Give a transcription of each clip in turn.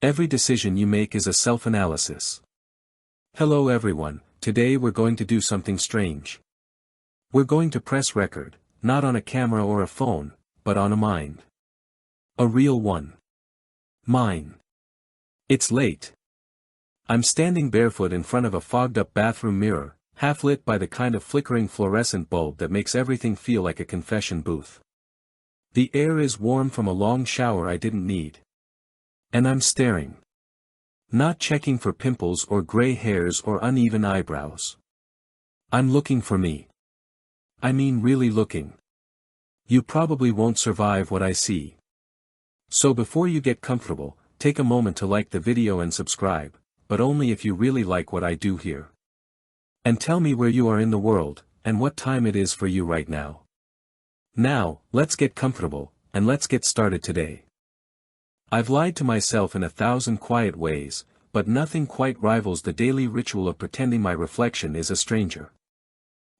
Every decision you make is a self-analysis. Hello everyone, today we're going to do something strange. We're going to press record, not on a camera or a phone, but on a mind. A real one. Mine. It's late. I'm standing barefoot in front of a fogged-up bathroom mirror, half lit by the kind of flickering fluorescent bulb that makes everything feel like a confession booth. The air is warm from a long shower I didn't need. And I'm staring. Not checking for pimples or gray hairs or uneven eyebrows. I'm looking for me. I mean really looking. You probably won't survive what I see. So before you get comfortable, take a moment to like the video and subscribe, but only if you really like what I do here. And tell me where you are in the world, and what time it is for you right now. Now, let's get comfortable, and let's get started today. I've lied to myself in 1,000 quiet ways, but nothing quite rivals the daily ritual of pretending my reflection is a stranger.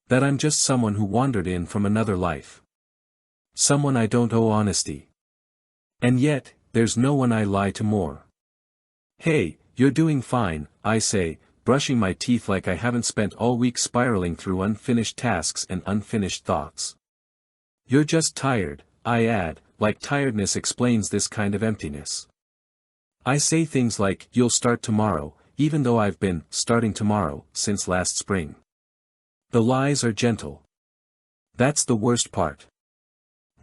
That I'm just someone who wandered in from another life. Someone I don't owe honesty. And yet, there's no one I lie to more. Hey, you're doing fine, I say, brushing my teeth like I haven't spent all week spiraling through unfinished tasks and unfinished thoughts. You're just tired, I add, like tiredness explains this kind of emptiness. I say things like, you'll start tomorrow, even though I've been starting tomorrow since last spring. The lies are gentle. That's the worst part.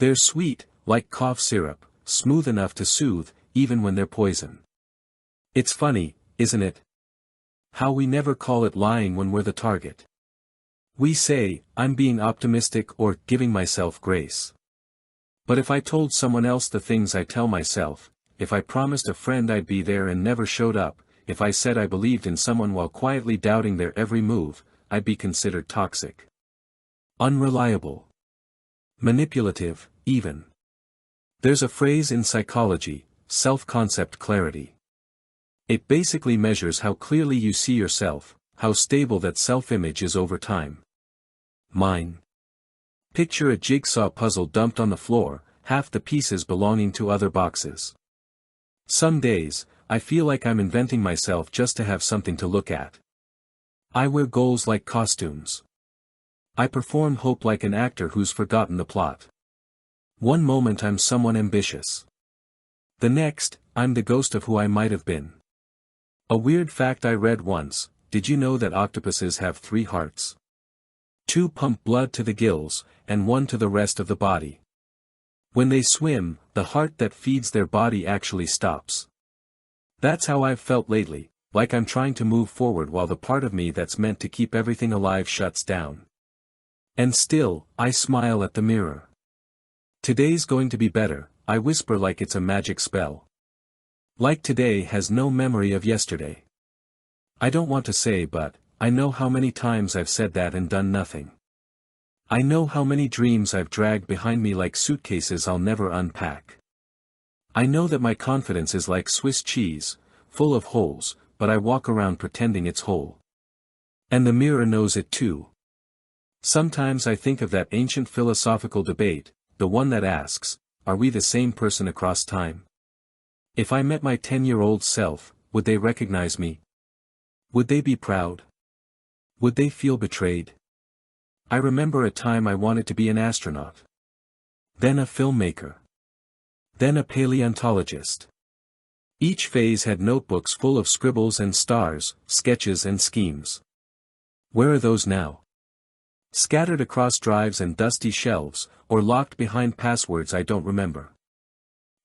They're sweet, like cough syrup, smooth enough to soothe, even when they're poison. It's funny, isn't it? How we never call it lying when we're the target. We say, I'm being optimistic or giving myself grace. But if I told someone else the things I tell myself, if I promised a friend I'd be there and never showed up, if I said I believed in someone while quietly doubting their every move, I'd be considered toxic. Unreliable. Manipulative, even. There's a phrase in psychology, self-concept clarity. It basically measures how clearly you see yourself, how stable that self-image is over time. Mine. Picture a jigsaw puzzle dumped on the floor, half the pieces belonging to other boxes. Some days, I feel like I'm inventing myself just to have something to look at. I wear goals like costumes. I perform hope like an actor who's forgotten the plot. One moment I'm someone ambitious. The next, I'm the ghost of who I might have been. A weird fact I read once, did you know that octopuses have 3 hearts? 2 pump blood to the gills, and 1 to the rest of the body. When they swim, the heart that feeds their body actually stops. That's how I've felt lately, like I'm trying to move forward while the part of me that's meant to keep everything alive shuts down. And still, I smile at the mirror. Today's going to be better, I whisper like it's a magic spell. Like today has no memory of yesterday. I don't want to say but, I know how many times I've said that and done nothing. I know how many dreams I've dragged behind me like suitcases I'll never unpack. I know that my confidence is like Swiss cheese, full of holes, but I walk around pretending it's whole. And the mirror knows it too. Sometimes I think of that ancient philosophical debate, the one that asks, are we the same person across time? If I met my 10-year-old self, would they recognize me? Would they be proud? Would they feel betrayed? I remember a time I wanted to be an astronaut. Then a filmmaker. Then a paleontologist. Each phase had notebooks full of scribbles and stars, sketches and schemes. Where are those now? Scattered across drives and dusty shelves, or locked behind passwords I don't remember.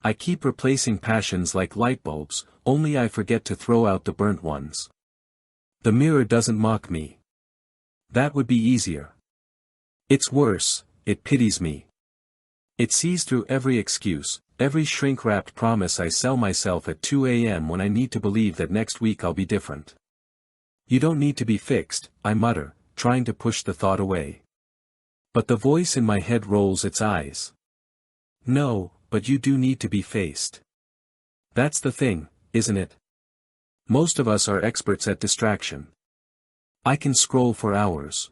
I keep replacing passions like light bulbs, only I forget to throw out the burnt ones. The mirror doesn't mock me. That would be easier. It's worse, it pities me. It sees through every excuse, every shrink-wrapped promise I sell myself at 2 a.m. when I need to believe that next week I'll be different. You don't need to be fixed, I mutter, trying to push the thought away. But the voice in my head rolls its eyes. No, but you do need to be faced. That's the thing, isn't it? Most of us are experts at distraction. I can scroll for hours.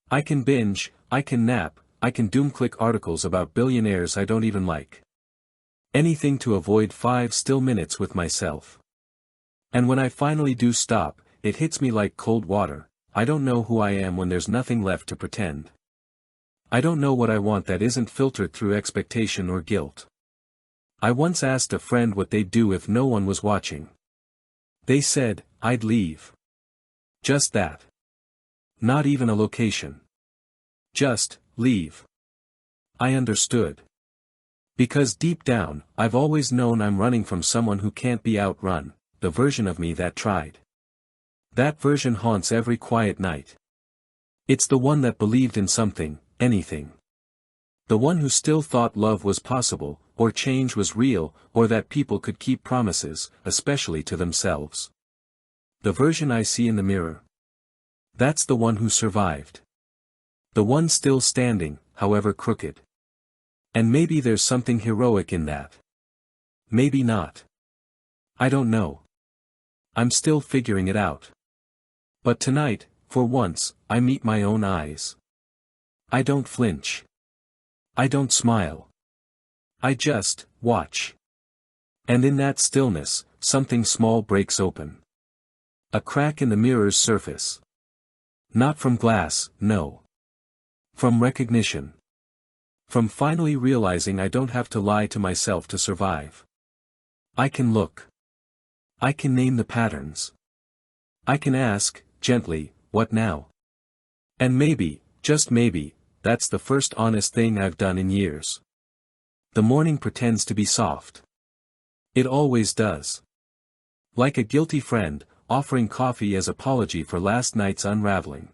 I can binge, I can nap, I can doom-click articles about billionaires I don't even like. Anything to avoid 5 still minutes with myself. And when I finally do stop, it hits me like cold water. I don't know who I am when there's nothing left to pretend. I don't know what I want that isn't filtered through expectation or guilt. I once asked a friend what they'd do if no one was watching. They said, "I'd leave." Just that. Not even a location. Just, leave. I understood. Because deep down, I've always known I'm running from someone who can't be outrun, the version of me that tried. That version haunts every quiet night. It's the one that believed in something, anything. The one who still thought love was possible, or change was real, or that people could keep promises, especially to themselves. The version I see in the mirror. That's the one who survived. The one still standing, however crooked. And maybe there's something heroic in that. Maybe not. I don't know. I'm still figuring it out. But tonight, for once, I meet my own eyes. I don't flinch. I don't smile. I just watch. And in that stillness, something small breaks open. A crack in the mirror's surface. Not from glass, no. From recognition. From finally realizing I don't have to lie to myself to survive. I can look. I can name the patterns. I can ask, gently, what now? And maybe, just maybe, that's the first honest thing I've done in years. The morning pretends to be soft. It always does. Like a guilty friend, offering coffee as apology for last night's unraveling.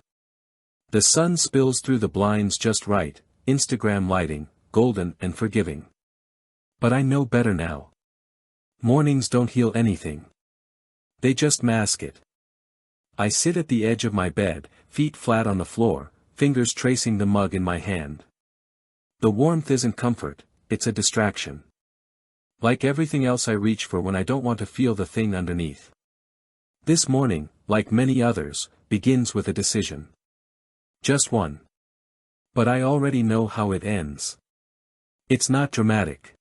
The sun spills through the blinds just right, Instagram lighting, golden and forgiving. But I know better now. Mornings don't heal anything. They just mask it. I sit at the edge of my bed, feet flat on the floor, fingers tracing the mug in my hand. The warmth isn't comfort, it's a distraction. Like everything else I reach for when I don't want to feel the thing underneath. This morning, like many others, begins with a decision. Just one. But I already know how it ends. It's not dramatic.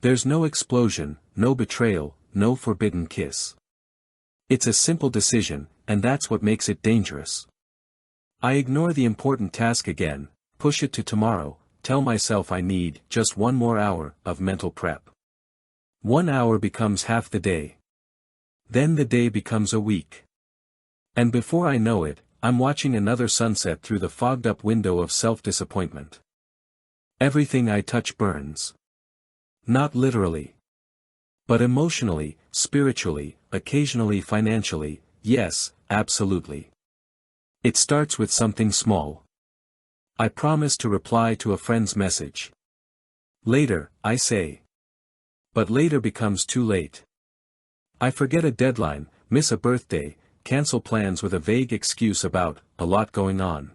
There's no explosion, no betrayal, no forbidden kiss. It's a simple decision, and that's what makes it dangerous. I ignore the important task again, push it to tomorrow, tell myself I need just one more hour of mental prep. 1 hour becomes half the day. Then the day becomes a week. And before I know it, I'm watching another sunset through the fogged-up window of self-disappointment. Everything I touch burns. Not literally. But emotionally, spiritually, occasionally financially, yes, absolutely. It starts with something small. I promise to reply to a friend's message. Later, I say. But later becomes too late. I forget a deadline, miss a birthday, cancel plans with a vague excuse about a lot going on.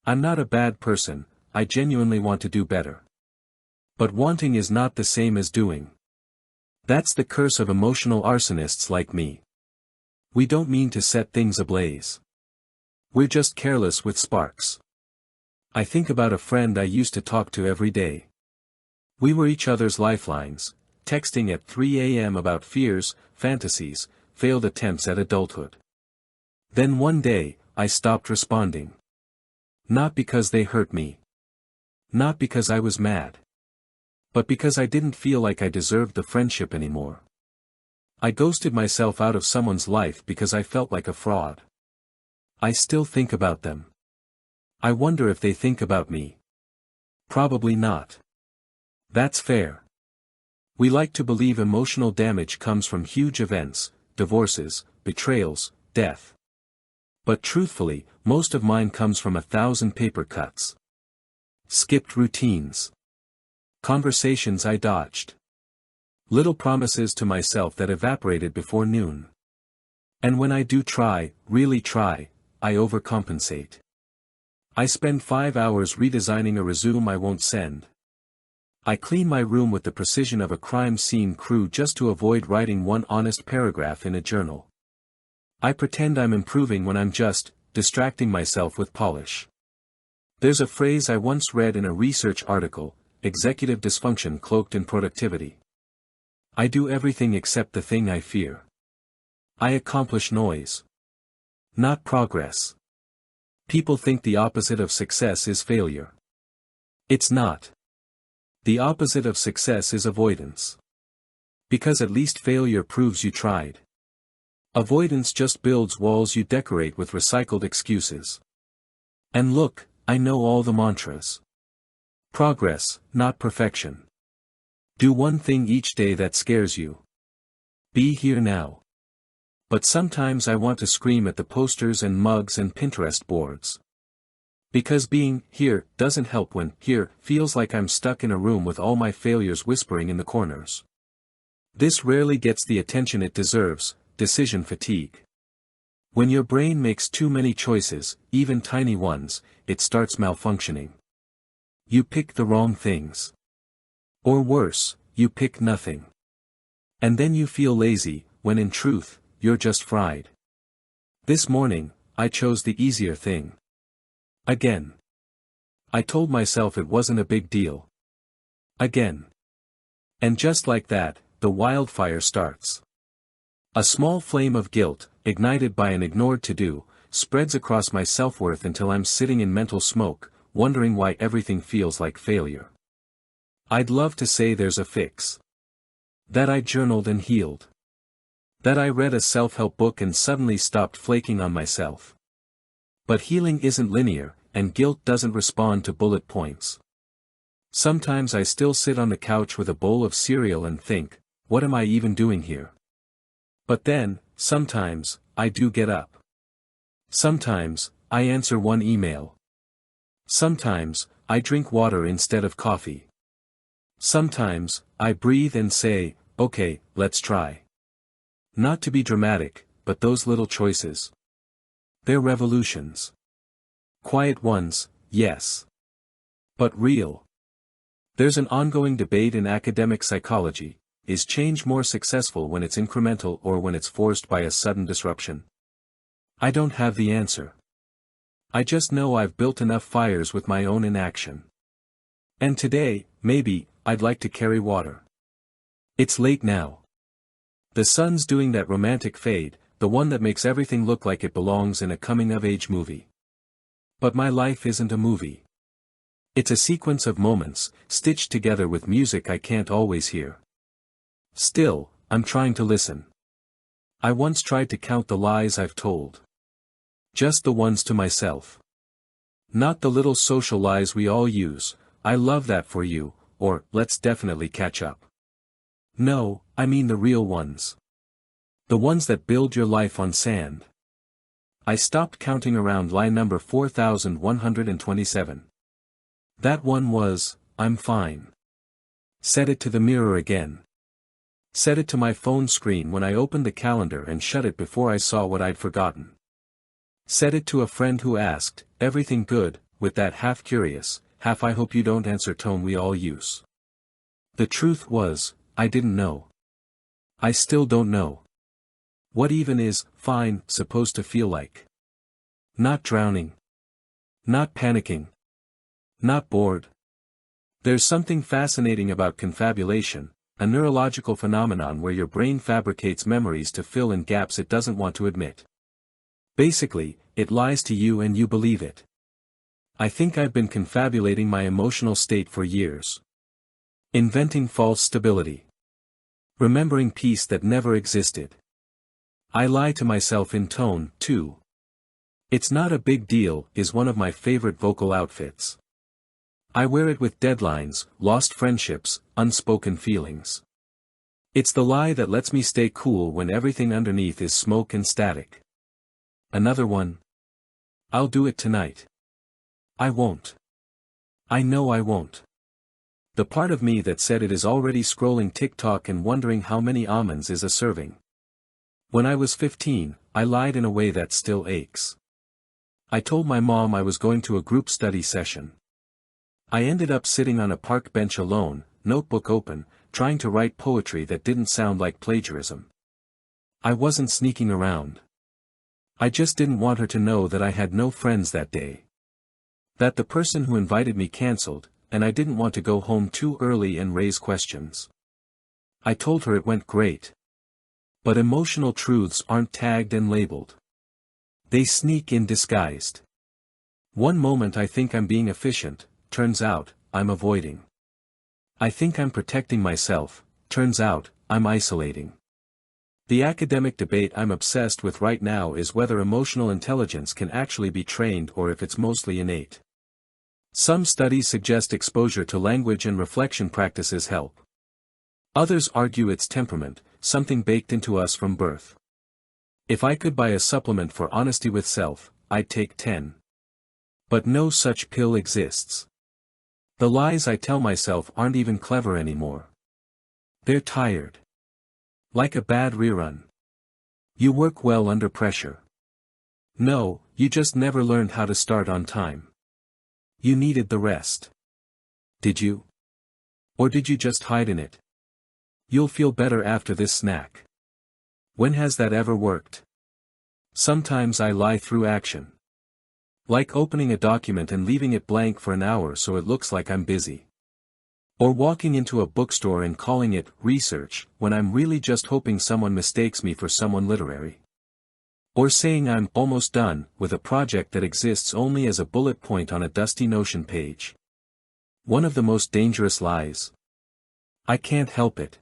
I'm not a bad person, I genuinely want to do better. But wanting is not the same as doing. That's the curse of emotional arsonists like me. We don't mean to set things ablaze. We're just careless with sparks. I think about a friend I used to talk to every day. We were each other's lifelines, texting at 3 a.m. about fears, fantasies, failed attempts at adulthood. Then one day, I stopped responding. Not because they hurt me. Not because I was mad. But because I didn't feel like I deserved the friendship anymore. I ghosted myself out of someone's life because I felt like a fraud. I still think about them. I wonder if they think about me. Probably not. That's fair. We like to believe emotional damage comes from huge events, divorces, betrayals, death. But truthfully, most of mine comes from 1,000 paper cuts. Skipped routines. Conversations I dodged. Little promises to myself that evaporated before noon. And when I do try, really try, I overcompensate. I spend 5 hours redesigning a resume I won't send. I clean my room with the precision of a crime scene crew just to avoid writing one honest paragraph in a journal. I pretend I'm improving when I'm just distracting myself with polish. There's a phrase I once read in a research article, executive dysfunction cloaked in productivity. I do everything except the thing I fear. I accomplish noise. Not progress. People think the opposite of success is failure. It's not. The opposite of success is avoidance. Because at least failure proves you tried. Avoidance just builds walls you decorate with recycled excuses. And look, I know all the mantras. Progress, not perfection. Do one thing each day that scares you. Be here now. But sometimes I want to scream at the posters and mugs and Pinterest boards. Because being here doesn't help when here feels like I'm stuck in a room with all my failures whispering in the corners. This rarely gets the attention it deserves, decision fatigue. When your brain makes too many choices, even tiny ones, it starts malfunctioning. You pick the wrong things. Or worse, you pick nothing. And then you feel lazy, when in truth, you're just fried. This morning, I chose the easier thing. Again. I told myself it wasn't a big deal. Again. And just like that, the wildfire starts. A small flame of guilt, ignited by an ignored to-do, spreads across my self-worth until I'm sitting in mental smoke, wondering why everything feels like failure. I'd love to say there's a fix. That I journaled and healed. That I read a self-help book and suddenly stopped flaking on myself. But healing isn't linear, and guilt doesn't respond to bullet points. Sometimes I still sit on the couch with a bowl of cereal and think, what am I even doing here? But then, sometimes, I do get up. Sometimes, I answer one email. Sometimes, I drink water instead of coffee. Sometimes, I breathe and say, okay, let's try. Not to be dramatic, but those little choices. They're revolutions. Quiet ones, yes. But real. There's an ongoing debate in academic psychology. Is change more successful when it's incremental or when it's forced by a sudden disruption? I don't have the answer. I just know I've built enough fires with my own inaction. And today, maybe, I'd like to carry water. It's late now. The sun's doing that romantic fade, the one that makes everything look like it belongs in a coming-of-age movie. But my life isn't a movie. It's a sequence of moments, stitched together with music I can't always hear. Still, I'm trying to listen. I once tried to count the lies I've told. Just the ones to myself. Not the little social lies we all use, I love that for you, or, let's definitely catch up. No, I mean the real ones. The ones that build your life on sand. I stopped counting around line number 4127. That one was, I'm fine. Said it to the mirror again. Said it to my phone screen when I opened the calendar and shut it before I saw what I'd forgotten. Said it to a friend who asked, everything good, with that half-curious, half-I hope you don't answer tone we all use. The truth was, I didn't know. I still don't know. What even is, fine, supposed to feel like? Not drowning. Not panicking. Not bored. There's something fascinating about confabulation, a neurological phenomenon where your brain fabricates memories to fill in gaps it doesn't want to admit. Basically, it lies to you and you believe it. I think I've been confabulating my emotional state for years. Inventing false stability. Remembering peace that never existed. I lie to myself in tone, too. It's not a big deal is one of my favorite vocal outfits. I wear it with deadlines, lost friendships, unspoken feelings. It's the lie that lets me stay cool when everything underneath is smoke and static. Another one. I'll do it tonight. I won't. I know I won't. The part of me that said it is already scrolling TikTok and wondering how many almonds is a serving. When I was 15, I lied in a way that still aches. I told my mom I was going to a group study session. I ended up sitting on a park bench alone, notebook open, trying to write poetry that didn't sound like plagiarism. I wasn't sneaking around. I just didn't want her to know that I had no friends that day. That the person who invited me canceled, and I didn't want to go home too early and raise questions. I told her it went great. But emotional truths aren't tagged and labeled. They sneak in disguised. One moment I think I'm being efficient, turns out, I'm avoiding. I think I'm protecting myself, turns out, I'm isolating. The academic debate I'm obsessed with right now is whether emotional intelligence can actually be trained or if it's mostly innate. Some studies suggest exposure to language and reflection practices help. Others argue it's temperament, something baked into us from birth. If I could buy a supplement for honesty with self, I'd take 10. But no such pill exists. The lies I tell myself aren't even clever anymore. They're tired. Like a bad rerun. You work well under pressure. No, you just never learned how to start on time. You needed the rest. Did you? Or did you just hide in it? You'll feel better after this snack. When has that ever worked? Sometimes I lie through action. Like opening a document and leaving it blank for an hour so it looks like I'm busy. Or walking into a bookstore and calling it research when I'm really just hoping someone mistakes me for someone literary. Or saying I'm almost done with a project that exists only as a bullet point on a dusty Notion page. One of the most dangerous lies. I can't help it.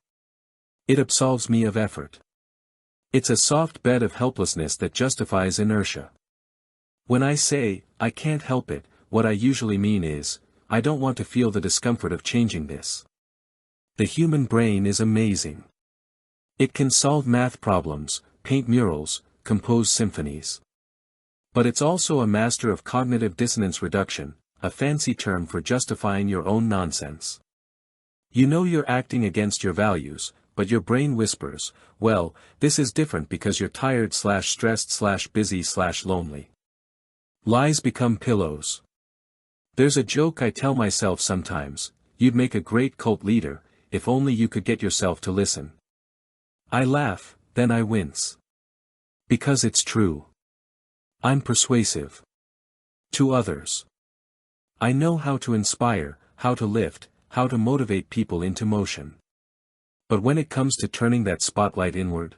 It absolves me of effort. It's a soft bed of helplessness that justifies inertia. When I say, I can't help it, what I usually mean is, I don't want to feel the discomfort of changing this. The human brain is amazing. It can solve math problems, paint murals, compose symphonies. But it's also a master of cognitive dissonance reduction, a fancy term for justifying your own nonsense. You know you're acting against your values, but your brain whispers, well, this is different because you're tired/stressed/busy/lonely. Lies become pillows. There's a joke I tell myself sometimes, you'd make a great cult leader, if only you could get yourself to listen. I laugh, then I wince. Because it's true. I'm persuasive. To others. I know how to inspire, how to lift, how to motivate people into motion. But when it comes to turning that spotlight inward?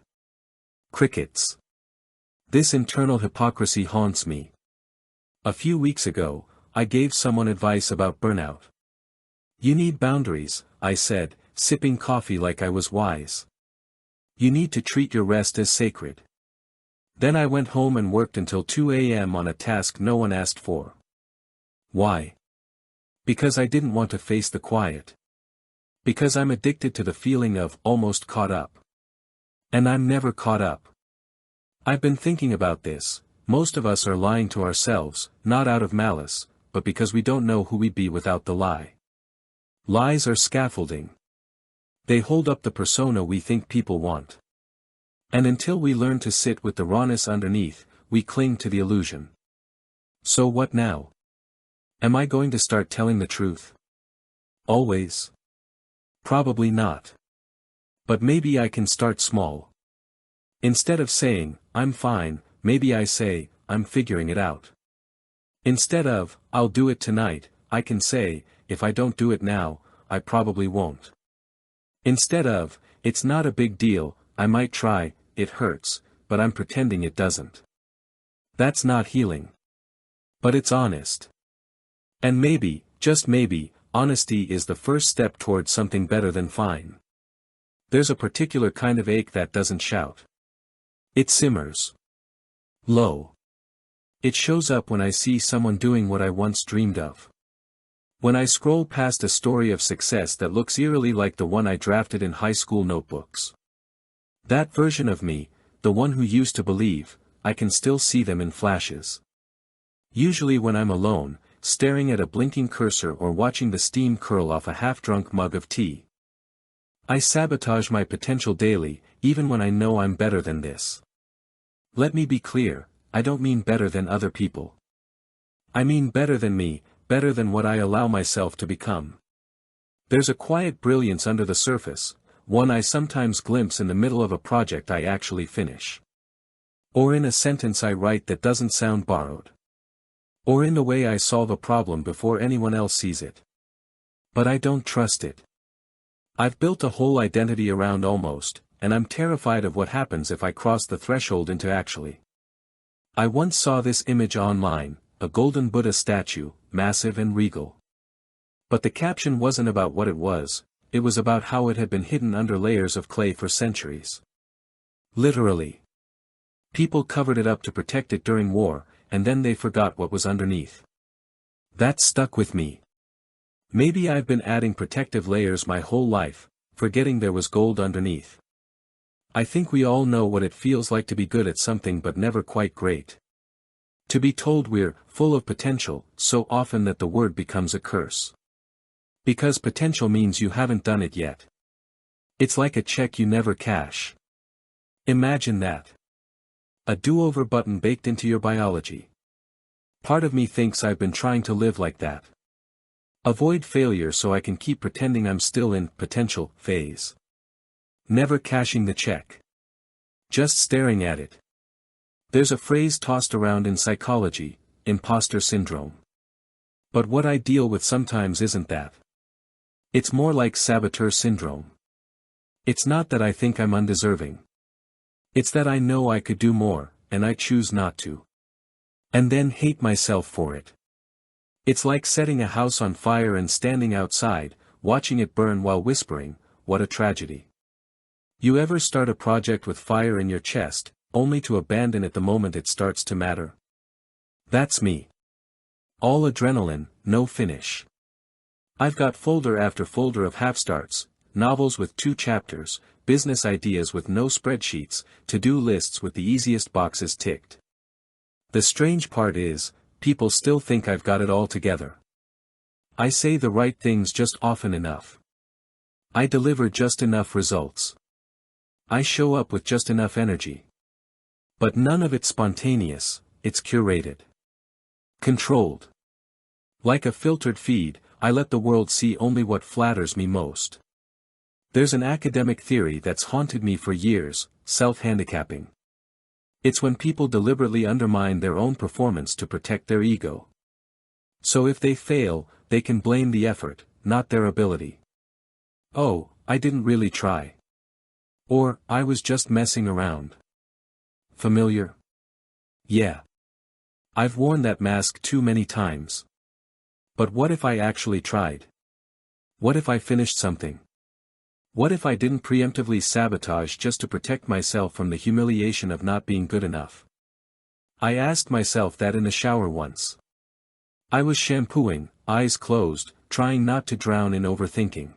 Crickets. This internal hypocrisy haunts me. A few weeks ago, I gave someone advice about burnout. You need boundaries, I said, sipping coffee like I was wise. You need to treat your rest as sacred. Then I went home and worked until 2 a.m. on a task no one asked for. Why? Because I didn't want to face the quiet. Because I'm addicted to the feeling of almost caught up. And I'm never caught up. I've been thinking about this. Most of us are lying to ourselves, not out of malice, but because we don't know who we'd be without the lie. Lies are scaffolding. They hold up the persona we think people want. And until we learn to sit with the rawness underneath, we cling to the illusion. So what now? Am I going to start telling the truth? Always? Probably not. But maybe I can start small. Instead of saying, I'm fine, maybe I say, I'm figuring it out. Instead of, I'll do it tonight, I can say, if I don't do it now, I probably won't. Instead of, it's not a big deal, I might try, it hurts, but I'm pretending it doesn't. That's not healing. But it's honest. And maybe, just maybe, honesty is the first step towards something better than fine. There's a particular kind of ache that doesn't shout. It simmers. Low. It shows up when I see someone doing what I once dreamed of. When I scroll past a story of success that looks eerily like the one I drafted in high school notebooks. That version of me, the one who used to believe, I can still see them in flashes. Usually when I'm alone, staring at a blinking cursor or watching the steam curl off a half-drunk mug of tea. I sabotage my potential daily, even when I know I'm better than this. Let me be clear, I don't mean better than other people. I mean better than me, better than what I allow myself to become. There's a quiet brilliance under the surface, one I sometimes glimpse in the middle of a project I actually finish. Or in a sentence I write that doesn't sound borrowed. Or in the way I solve a problem before anyone else sees it. But I don't trust it. I've built a whole identity around almost, and I'm terrified of what happens if I cross the threshold into actually. I once saw this image online, a golden Buddha statue, massive and regal. But the caption wasn't about what it was about how it had been hidden under layers of clay for centuries. Literally. People covered it up to protect it during war, and then they forgot what was underneath. That stuck with me. Maybe I've been adding protective layers my whole life, forgetting there was gold underneath. I think we all know what it feels like to be good at something but never quite great. To be told we're full of potential so often that the word becomes a curse. Because potential means you haven't done it yet. It's like a check you never cash. Imagine that. A do-over button baked into your biology. Part of me thinks I've been trying to live like that. Avoid failure so I can keep pretending I'm still in potential phase. Never cashing the check. Just staring at it. There's a phrase tossed around in psychology, imposter syndrome. But what I deal with sometimes isn't that. It's more like saboteur syndrome. It's not that I think I'm undeserving. It's that I know I could do more, and I choose not to. And then hate myself for it. It's like setting a house on fire and standing outside, watching it burn while whispering, "What a tragedy." You ever start a project with fire in your chest, only to abandon it the moment it starts to matter? That's me. All adrenaline, no finish. I've got folder after folder of half-starts, novels with 2 chapters, business ideas with no spreadsheets, to-do lists with the easiest boxes ticked. The strange part is, people still think I've got it all together. I say the right things just often enough. I deliver just enough results. I show up with just enough energy. But none of it's spontaneous, it's curated. Controlled. Like a filtered feed, I let the world see only what flatters me most. There's an academic theory that's haunted me for years, self-handicapping. It's when people deliberately undermine their own performance to protect their ego. So if they fail, they can blame the effort, not their ability. Oh, I didn't really try. Or, I was just messing around. Familiar? Yeah. I've worn that mask too many times. But what if I actually tried? What if I finished something? What if I didn't preemptively sabotage just to protect myself from the humiliation of not being good enough? I asked myself that in the shower once. I was shampooing, eyes closed, trying not to drown in overthinking.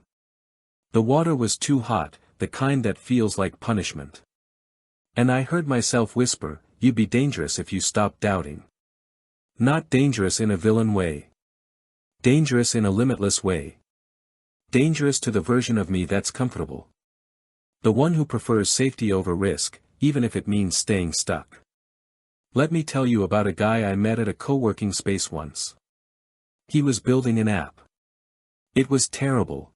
The water was too hot, the kind that feels like punishment. And I heard myself whisper, "You'd be dangerous if you stopped doubting." Not dangerous in a villain way. Dangerous in a limitless way. Dangerous to the version of me that's comfortable. The one who prefers safety over risk, even if it means staying stuck. Let me tell you about a guy I met at a co-working space once. He was building an app. It was terrible.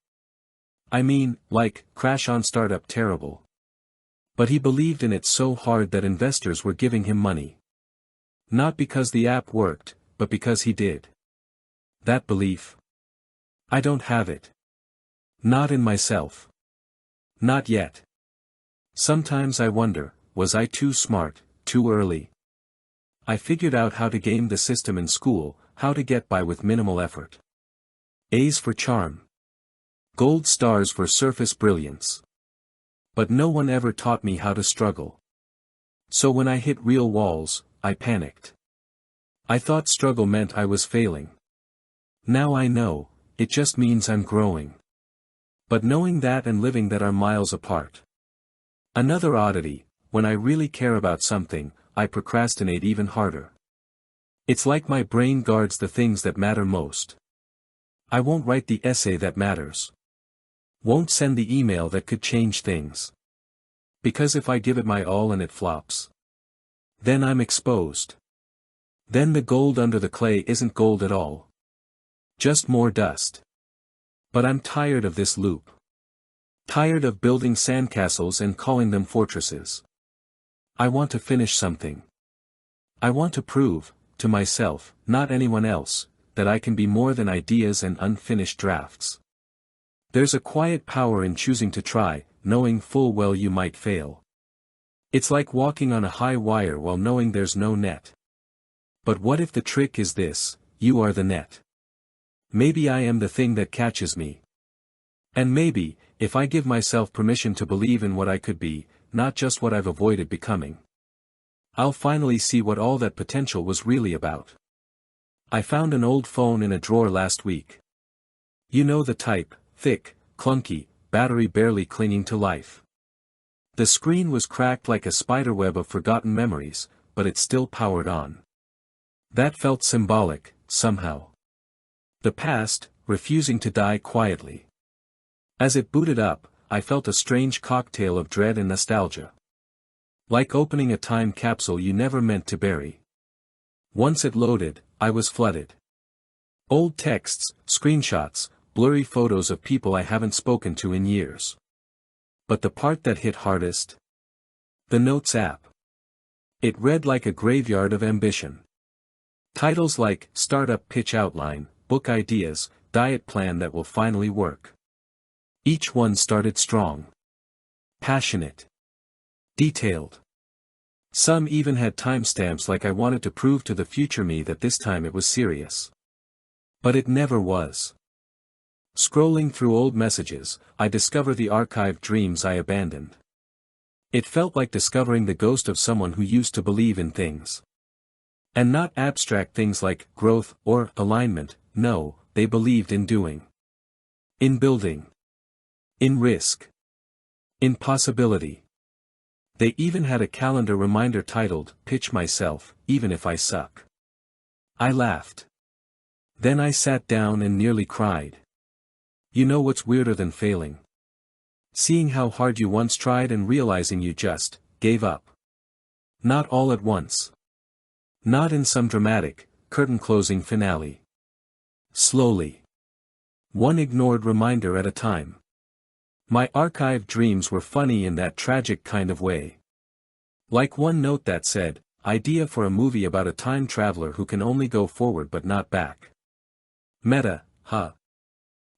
I mean, like, crash on startup terrible. But he believed in it so hard that investors were giving him money. Not because the app worked, but because he did. That belief. I don't have it. Not in myself. Not yet. Sometimes I wonder, was I too smart, too early? I figured out how to game the system in school, how to get by with minimal effort. A's for charm. Gold stars for surface brilliance. But no one ever taught me how to struggle. So when I hit real walls, I panicked. I thought struggle meant I was failing. Now I know, it just means I'm growing. But knowing that and living that are miles apart. Another oddity, when I really care about something, I procrastinate even harder. It's like my brain guards the things that matter most. I won't write the essay that matters. Won't send the email that could change things. Because if I give it my all and it flops, then I'm exposed. Then the gold under the clay isn't gold at all. Just more dust. But I'm tired of this loop. Tired of building sandcastles and calling them fortresses. I want to finish something. I want to prove, to myself, not anyone else, that I can be more than ideas and unfinished drafts. There's a quiet power in choosing to try, knowing full well you might fail. It's like walking on a high wire while knowing there's no net. But what if the trick is this: you are the net? Maybe I am the thing that catches me. And maybe, if I give myself permission to believe in what I could be, not just what I've avoided becoming, I'll finally see what all that potential was really about. I found an old phone in a drawer last week. You know the type, thick, clunky, battery barely clinging to life. The screen was cracked like a spiderweb of forgotten memories, but it still powered on. That felt symbolic, somehow. The past, refusing to die quietly. As it booted up, I felt a strange cocktail of dread and nostalgia. Like opening a time capsule you never meant to bury. Once it loaded, I was flooded. Old texts, screenshots, blurry photos of people I haven't spoken to in years. But the part that hit hardest? The Notes app. It read like a graveyard of ambition. Titles like Startup Pitch Outline, Book Ideas, Diet Plan That Will Finally Work. Each one started strong. Passionate. Detailed. Some even had timestamps like I wanted to prove to the future me that this time it was serious. But it never was. Scrolling through old messages, I discover the archived dreams I abandoned. It felt like discovering the ghost of someone who used to believe in things. And not abstract things like growth or alignment, no, they believed in doing. In building. In risk. In possibility. They even had a calendar reminder titled, Pitch Myself, Even If I Suck. I laughed. Then I sat down and nearly cried. You know what's weirder than failing? Seeing how hard you once tried and realizing you just gave up. Not all at once. Not in some dramatic, curtain-closing finale. Slowly. One ignored reminder at a time. My archived dreams were funny in that tragic kind of way. Like one note that said, idea for a movie about a time traveler who can only go forward but not back. Meta, huh?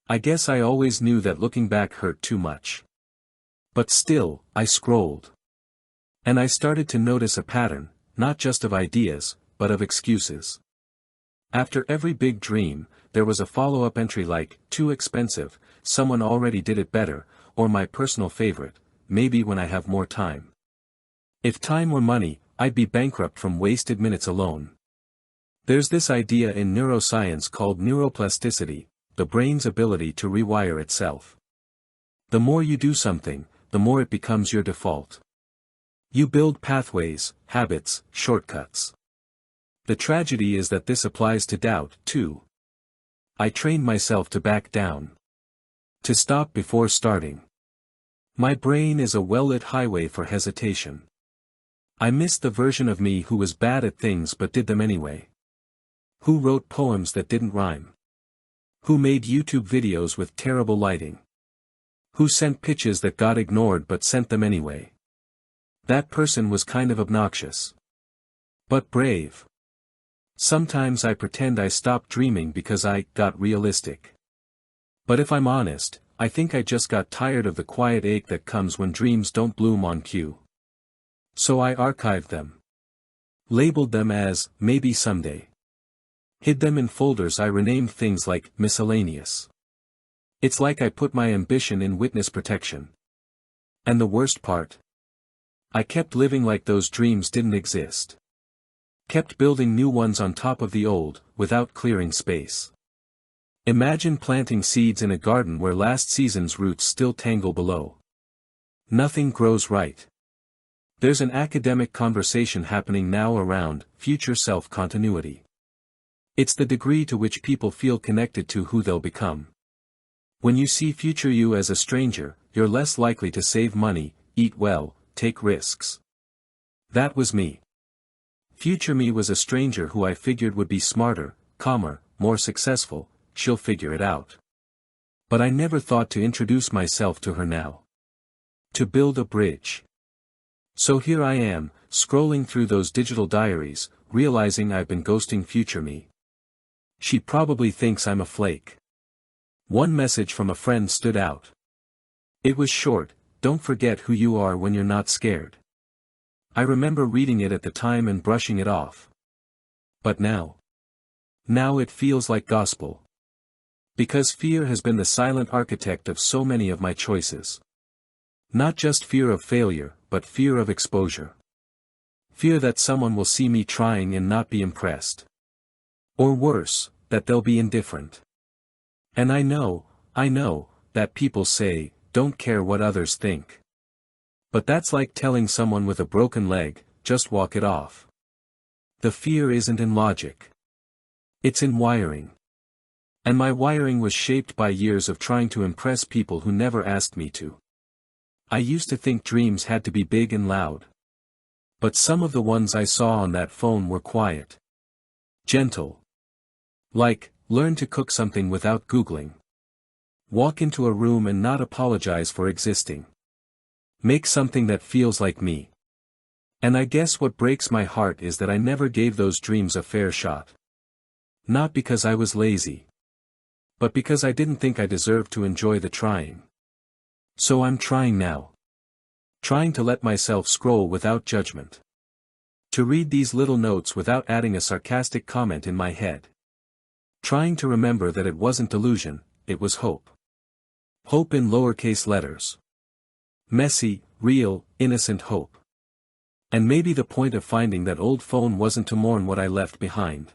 I guess I always knew that looking back hurt too much. But still, I scrolled. And I started to notice a pattern, not just of ideas, but of excuses. After every big dream, there was a follow-up entry like, too expensive, someone already did it better, or my personal favorite, maybe when I have more time. If time were money, I'd be bankrupt from wasted minutes alone. There's this idea in neuroscience called neuroplasticity, the brain's ability to rewire itself. The more you do something, the more it becomes your default. You build pathways, habits, shortcuts. The tragedy is that this applies to doubt, too. I trained myself to back down. To stop before starting. My brain is a well-lit highway for hesitation. I missed the version of me who was bad at things but did them anyway. Who wrote poems that didn't rhyme. Who made YouTube videos with terrible lighting. Who sent pitches that got ignored but sent them anyway. That person was kind of obnoxious. But brave. Sometimes I pretend I stopped dreaming because I got realistic. But if I'm honest, I think I just got tired of the quiet ache that comes when dreams don't bloom on cue. So I archived them. Labeled them as, maybe someday. Hid them in folders I renamed things like, miscellaneous. It's like I put my ambition in witness protection. And the worst part? I kept living like those dreams didn't exist. Kept building new ones on top of the old, without clearing space. Imagine planting seeds in a garden where last season's roots still tangle below. Nothing grows right. There's an academic conversation happening now around future self-continuity. It's the degree to which people feel connected to who they'll become. When you see future you as a stranger, you're less likely to save money, eat well, take risks. That was me. Future me was a stranger who I figured would be smarter, calmer, more successful, she'll figure it out. But I never thought to introduce myself to her now. To build a bridge. So here I am, scrolling through those digital diaries, realizing I've been ghosting future me. She probably thinks I'm a flake. One message from a friend stood out. It was short: "Don't forget who you are when you're not scared." I remember reading it at the time and brushing it off. But now it feels like gospel. Because fear has been the silent architect of so many of my choices. Not just fear of failure, but fear of exposure. Fear that someone will see me trying and not be impressed. Or worse, that they'll be indifferent. And I know, that people say, "Don't care what others think." But that's like telling someone with a broken leg, "Just walk it off." The fear isn't in logic. It's in wiring. And my wiring was shaped by years of trying to impress people who never asked me to. I used to think dreams had to be big and loud. But some of the ones I saw on that phone were quiet. Gentle. Like, learn to cook something without Googling. Walk into a room and not apologize for existing. Make something that feels like me. And I guess what breaks my heart is that I never gave those dreams a fair shot. Not because I was lazy. But because I didn't think I deserved to enjoy the trying. So I'm trying now. Trying to let myself scroll without judgment. To read these little notes without adding a sarcastic comment in my head. Trying to remember that it wasn't delusion, it was hope. Hope in lowercase letters. Messy, real, innocent hope. And maybe the point of finding that old phone wasn't to mourn what I left behind.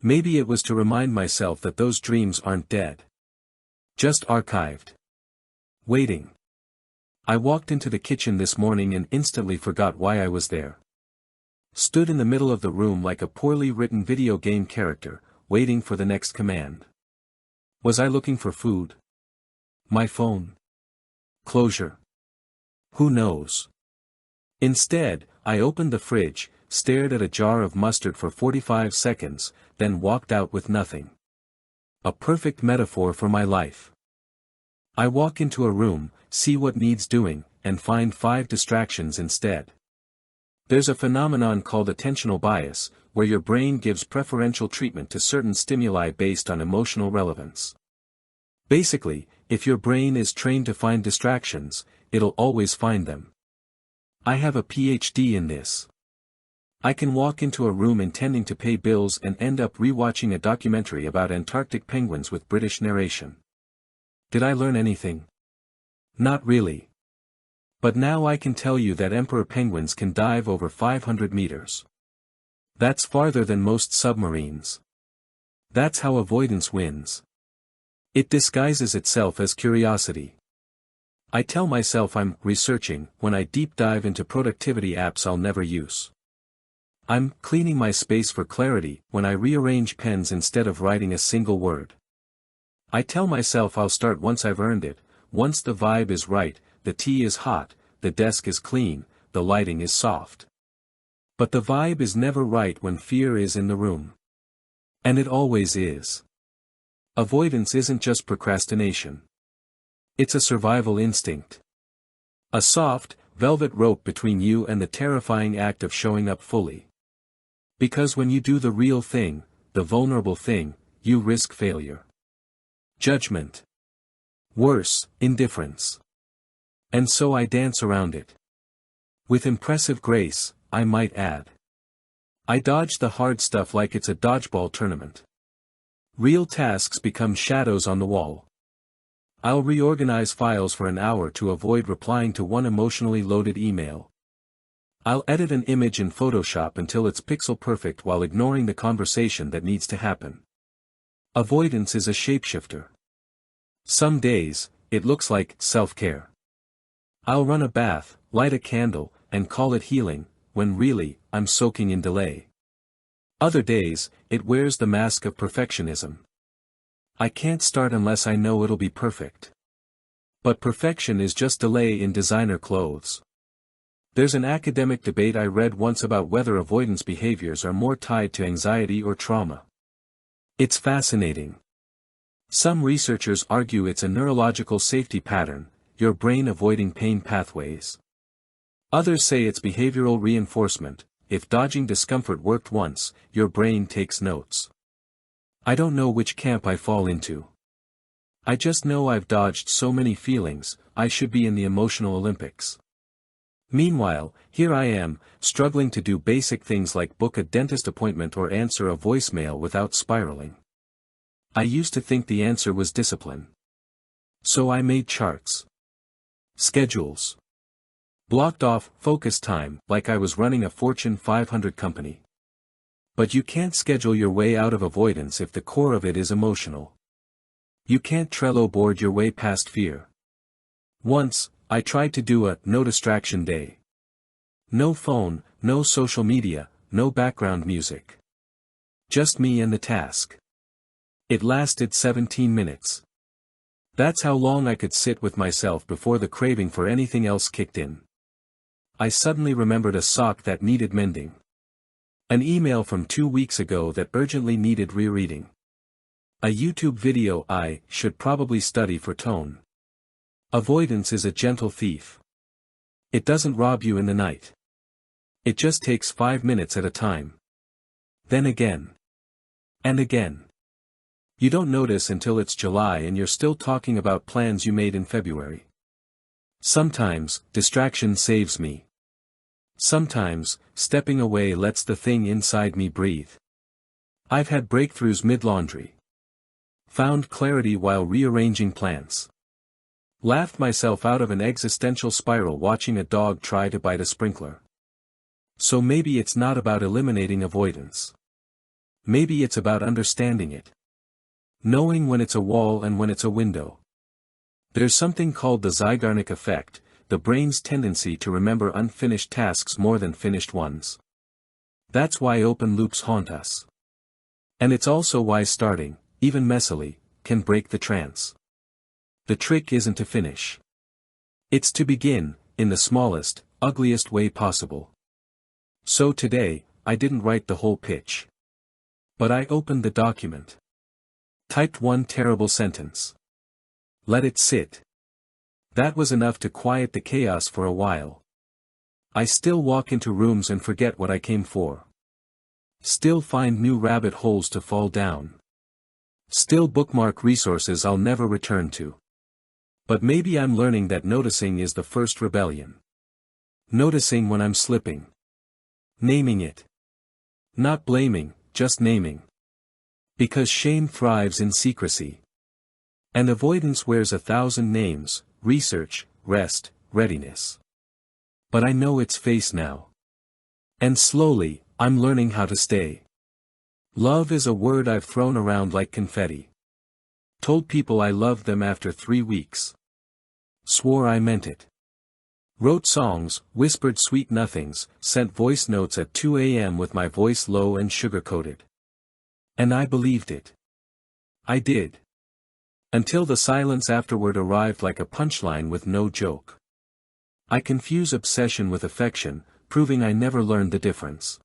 Maybe it was to remind myself that those dreams aren't dead. Just archived. Waiting. I walked into the kitchen this morning and instantly forgot why I was there. Stood in the middle of the room like a poorly written video game character, waiting for the next command. Was I looking for food? My phone? Closure? Who knows? Instead, I opened the fridge, stared at a jar of mustard for 45 seconds, then walked out with nothing. A perfect metaphor for my life. I walk into a room, see what needs doing, and find 5 distractions instead. There's a phenomenon called attentional bias, where your brain gives preferential treatment to certain stimuli based on emotional relevance. Basically, if your brain is trained to find distractions, it'll always find them. I have a PhD in this. I can walk into a room intending to pay bills and end up rewatching a documentary about Antarctic penguins with British narration. Did I learn anything? Not really. But now I can tell you that emperor penguins can dive over 500 meters. That's farther than most submarines. That's how avoidance wins. It disguises itself as curiosity. I tell myself I'm researching when I deep dive into productivity apps I'll never use. I'm cleaning my space for clarity when I rearrange pens instead of writing a single word. I tell myself I'll start once I've earned it, once the vibe is right, the tea is hot, the desk is clean, the lighting is soft. But the vibe is never right when fear is in the room. And it always is. Avoidance isn't just procrastination. It's a survival instinct. A soft, velvet rope between you and the terrifying act of showing up fully. Because when you do the real thing, the vulnerable thing, you risk failure. Judgment. Worse, indifference. And so I dance around it. With impressive grace, I might add. I dodge the hard stuff like it's a dodgeball tournament. Real tasks become shadows on the wall. I'll reorganize files for an hour to avoid replying to one emotionally loaded email. I'll edit an image in Photoshop until it's pixel perfect while ignoring the conversation that needs to happen. Avoidance is a shapeshifter. Some days, it looks like self-care. I'll run a bath, light a candle, and call it healing, when really, I'm soaking in delay. Other days, it wears the mask of perfectionism. I can't start unless I know it'll be perfect. But perfection is just delay in designer clothes. There's an academic debate I read once about whether avoidance behaviors are more tied to anxiety or trauma. It's fascinating. Some researchers argue it's a neurological safety pattern, your brain avoiding pain pathways. Others say it's behavioral reinforcement. If dodging discomfort worked once, your brain takes notes. I don't know which camp I fall into. I just know I've dodged so many feelings, I should be in the emotional Olympics. Meanwhile, here I am, struggling to do basic things like book a dentist appointment or answer a voicemail without spiraling. I used to think the answer was discipline. So I made charts. Schedules. Blocked off focus time like I was running a Fortune 500 company. But you can't schedule your way out of avoidance if the core of it is emotional. You can't Trello board your way past fear. Once, I tried to do a no distraction day. No phone, no social media, no background music. Just me and the task. It lasted 17 minutes. That's how long I could sit with myself before the craving for anything else kicked in. I suddenly remembered a sock that needed mending. An email from 2 weeks ago that urgently needed rereading. A YouTube video I should probably study for tone. Avoidance is a gentle thief. It doesn't rob you in the night. It just takes 5 minutes at a time. Then again. And again. You don't notice until it's July and you're still talking about plans you made in February. Sometimes, distraction saves me. Sometimes, stepping away lets the thing inside me breathe. I've had breakthroughs mid-laundry. Found clarity while rearranging plants. Laughed myself out of an existential spiral watching a dog try to bite a sprinkler. So maybe it's not about eliminating avoidance. Maybe it's about understanding it. Knowing when it's a wall and when it's a window. There's something called the Zeigarnik effect, the brain's tendency to remember unfinished tasks more than finished ones. That's why open loops haunt us. And it's also why starting, even messily, can break the trance. The trick isn't to finish. It's to begin, in the smallest, ugliest way possible. So today, I didn't write the whole pitch. But I opened the document. Typed one terrible sentence. Let it sit. That was enough to quiet the chaos for a while. I still walk into rooms and forget what I came for. Still find new rabbit holes to fall down. Still bookmark resources I'll never return to. But maybe I'm learning that noticing is the first rebellion. Noticing when I'm slipping. Naming it. Not blaming, just naming. Because shame thrives in secrecy. And avoidance wears 1,000 names: research, rest, readiness. But I know its face now. And slowly, I'm learning how to stay. Love is a word I've thrown around like confetti. Told people I loved them after 3 weeks. Swore I meant it. Wrote songs, whispered sweet nothings, sent voice notes at 2 a.m. with my voice low and sugar-coated. And I believed it. I did. Until the silence afterward arrived like a punchline with no joke. I confuse obsession with affection, proving I never learned the difference.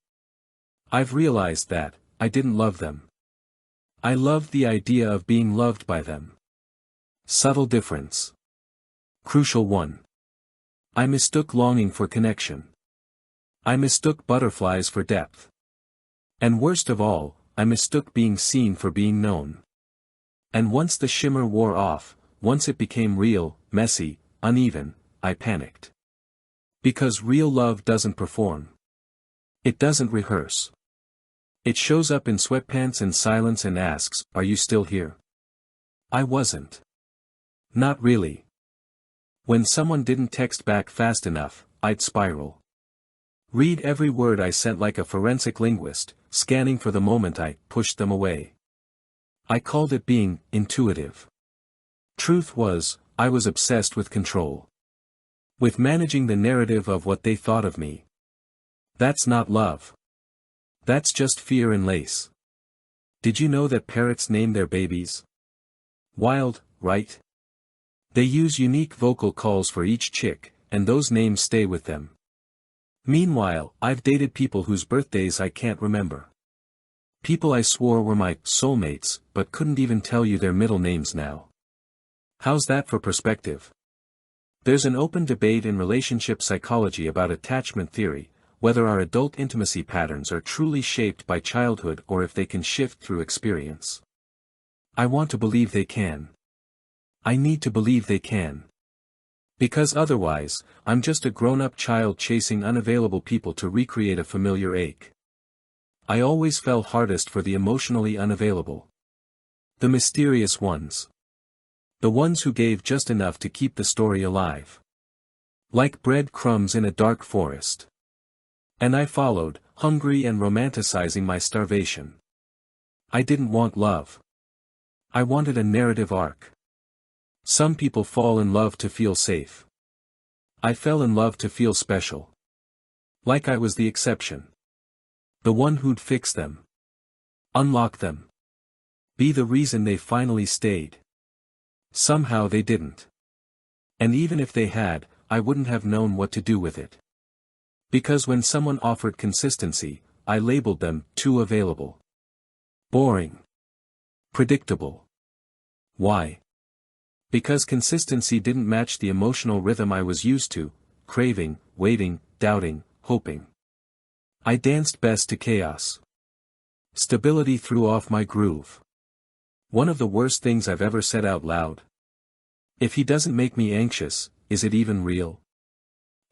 I've realized that, I didn't love them. I loved the idea of being loved by them. Subtle difference. Crucial one. I mistook longing for connection. I mistook butterflies for depth. And worst of all, I mistook being seen for being known. And once the shimmer wore off, once it became real, messy, uneven, I panicked. Because real love doesn't perform. It doesn't rehearse. It shows up in sweatpants and silence and asks, "Are you still here?" I wasn't. Not really. When someone didn't text back fast enough, I'd spiral. Read every word I sent like a forensic linguist, scanning for the moment I pushed them away. I called it being intuitive. Truth was, I was obsessed with control. With managing the narrative of what they thought of me. That's not love. That's just fear and lace. Did you know that parrots name their babies? Wild, right? They use unique vocal calls for each chick, and those names stay with them. Meanwhile, I've dated people whose birthdays I can't remember. People I swore were my soulmates, but couldn't even tell you their middle names now. How's that for perspective? There's an open debate in relationship psychology about attachment theory, whether our adult intimacy patterns are truly shaped by childhood or if they can shift through experience. I want to believe they can. I need to believe they can. Because otherwise, I'm just a grown-up child chasing unavailable people to recreate a familiar ache. I always fell hardest for the emotionally unavailable. The mysterious ones. The ones who gave just enough to keep the story alive. Like bread crumbs in a dark forest. And I followed, hungry and romanticizing my starvation. I didn't want love. I wanted a narrative arc. Some people fall in love to feel safe. I fell in love to feel special. Like I was the exception. The one who'd fix them. Unlock them. Be the reason they finally stayed. Somehow they didn't. And even if they had, I wouldn't have known what to do with it. Because when someone offered consistency, I labeled them too available. Boring. Predictable. Why? Because consistency didn't match the emotional rhythm I was used to, craving, waiting, doubting, hoping. I danced best to chaos. Stability threw off my groove. One of the worst things I've ever said out loud. If he doesn't make me anxious, is it even real?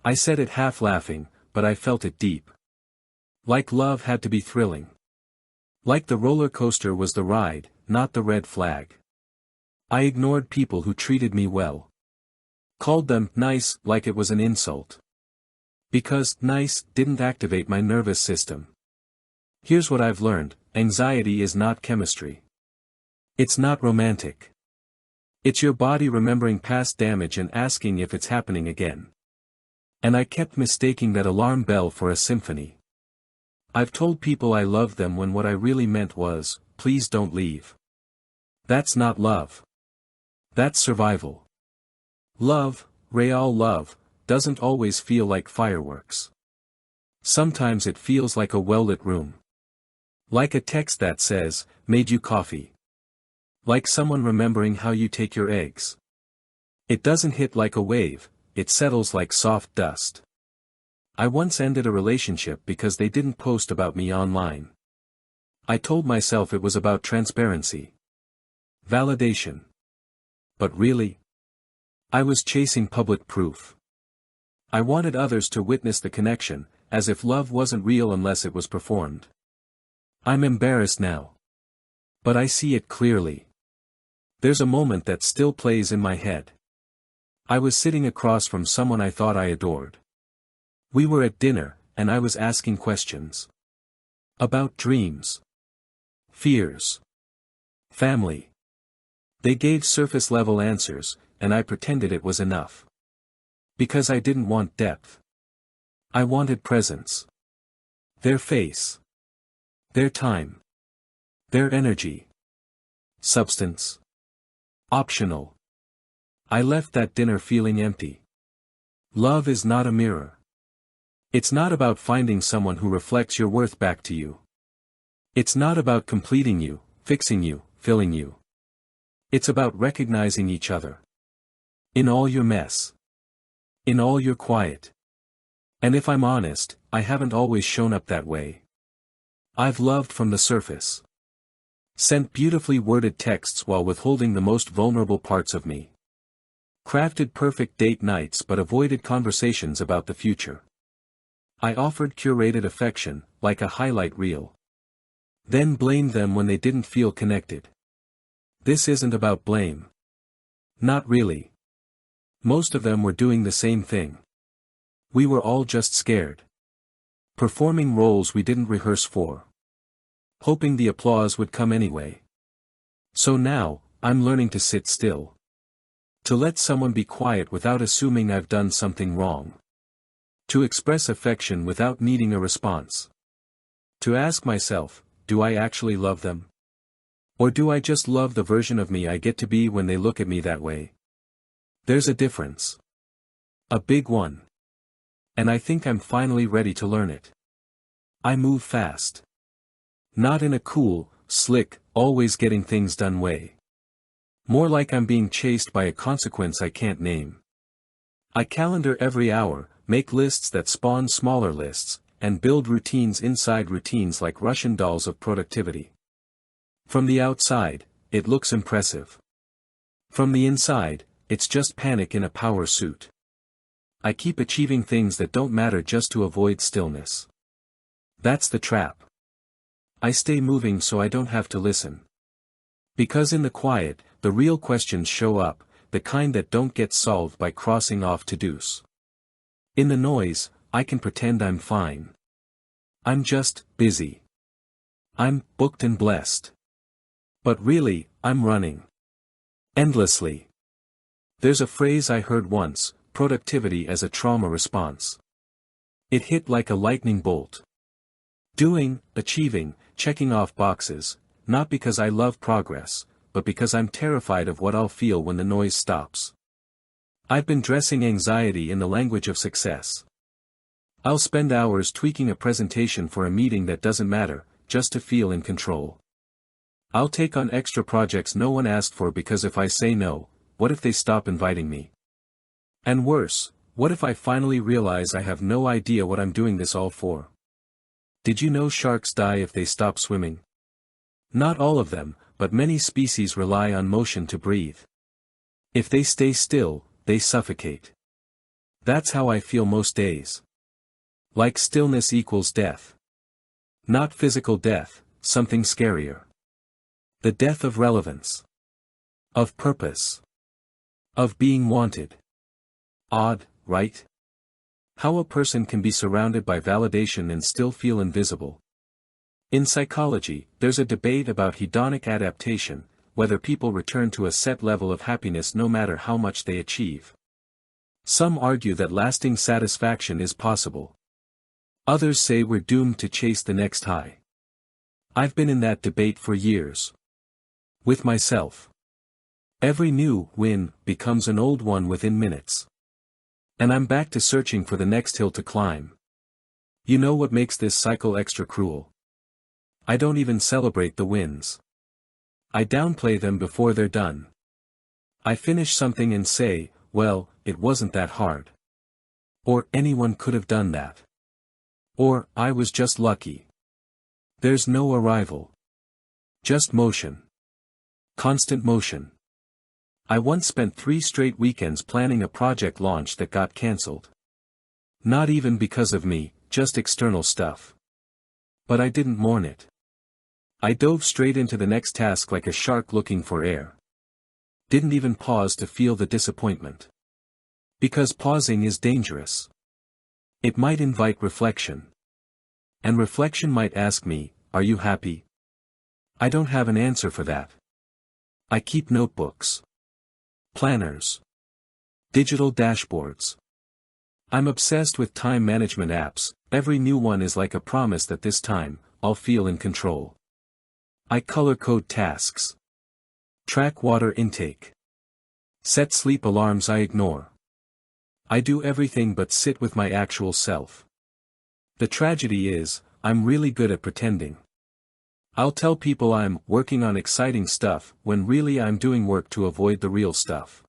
I said it half laughing, but I felt it deep. Like love had to be thrilling. Like the roller coaster was the ride, not the red flag. I ignored people who treated me well. Called them nice like it was an insult. Because nice didn't activate my nervous system. Here's what I've learned: anxiety is not chemistry. It's not romantic. It's your body remembering past damage and asking if it's happening again. And I kept mistaking that alarm bell for a symphony. I've told people I loved them when what I really meant was, please don't leave. That's not love. That's survival. Love, real love, doesn't always feel like fireworks. Sometimes it feels like a well-lit room. Like a text that says, made you coffee. Like someone remembering how you take your eggs. It doesn't hit like a wave, it settles like soft dust. I once ended a relationship because they didn't post about me online. I told myself it was about transparency. Validation. But really? I was chasing public proof. I wanted others to witness the connection, as if love wasn't real unless it was performed. I'm embarrassed now. But I see it clearly. There's a moment that still plays in my head. I was sitting across from someone I thought I adored. We were at dinner, and I was asking questions. About dreams. Fears. Family. They gave surface-level answers, and I pretended it was enough. Because I didn't want depth. I wanted presence. Their face. Their time. Their energy. Substance. Optional. I left that dinner feeling empty. Love is not a mirror. It's not about finding someone who reflects your worth back to you. It's not about completing you, fixing you, filling you. It's about recognizing each other. In all your mess. In all your quiet. And if I'm honest, I haven't always shown up that way. I've loved from the surface. Sent beautifully worded texts while withholding the most vulnerable parts of me. Crafted perfect date nights but avoided conversations about the future. I offered curated affection, like a highlight reel. Then blamed them when they didn't feel connected. This isn't about blame. Not really. Most of them were doing the same thing. We were all just scared. Performing roles we didn't rehearse for. Hoping the applause would come anyway. So now, I'm learning to sit still. To let someone be quiet without assuming I've done something wrong. To express affection without needing a response. To ask myself, do I actually love them? Or do I just love the version of me I get to be when they look at me that way? There's a difference. A big one. And I think I'm finally ready to learn it. I move fast. Not in a cool, slick, always getting things done way. More like I'm being chased by a consequence I can't name. I calendar every hour, make lists that spawn smaller lists, and build routines inside routines like Russian dolls of productivity. From the outside, it looks impressive. From the inside, it's just panic in a power suit. I keep achieving things that don't matter just to avoid stillness. That's the trap. I stay moving so I don't have to listen. Because in the quiet, the real questions show up, the kind that don't get solved by crossing off to-dos. In the noise, I can pretend I'm fine. I'm just busy. I'm booked and blessed. But really, I'm running. Endlessly. There's a phrase I heard once, productivity as a trauma response. It hit like a lightning bolt. Doing, achieving, checking off boxes, not because I love progress, but because I'm terrified of what I'll feel when the noise stops. I've been dressing anxiety in the language of success. I'll spend hours tweaking a presentation for a meeting that doesn't matter, just to feel in control. I'll take on extra projects no one asked for because if I say no, what if they stop inviting me? And worse, what if I finally realize I have no idea what I'm doing this all for? Did you know sharks die if they stop swimming? Not all of them, but many species rely on motion to breathe. If they stay still, they suffocate. That's how I feel most days. Like stillness equals death. Not physical death, something scarier. The death of relevance. Of purpose. Of being wanted. Odd, right? How a person can be surrounded by validation and still feel invisible. In psychology, there's a debate about hedonic adaptation, whether people return to a set level of happiness no matter how much they achieve. Some argue that lasting satisfaction is possible. Others say we're doomed to chase the next high. I've been in that debate for years. With myself. Every new win becomes an old one within minutes. And I'm back to searching for the next hill to climb. You know what makes this cycle extra cruel? I don't even celebrate the wins. I downplay them before they're done. I finish something and say, well, it wasn't that hard. Or anyone could have done that. Or, I was just lucky. There's no arrival. Just motion. Constant motion. I once spent 3 straight weekends planning a project launch that got cancelled. Not even because of me, just external stuff. But I didn't mourn it. I dove straight into the next task like a shark looking for air. Didn't even pause to feel the disappointment. Because pausing is dangerous. It might invite reflection. And reflection might ask me, are you happy? I don't have an answer for that. I keep notebooks. Planners. Digital dashboards. I'm obsessed with time management apps. Every new one is like a promise that this time, I'll feel in control. I color code tasks. Track water intake. Set sleep alarms I ignore. I do everything but sit with my actual self. The tragedy is, I'm really good at pretending. I'll tell people I'm working on exciting stuff when really I'm doing work to avoid the real stuff.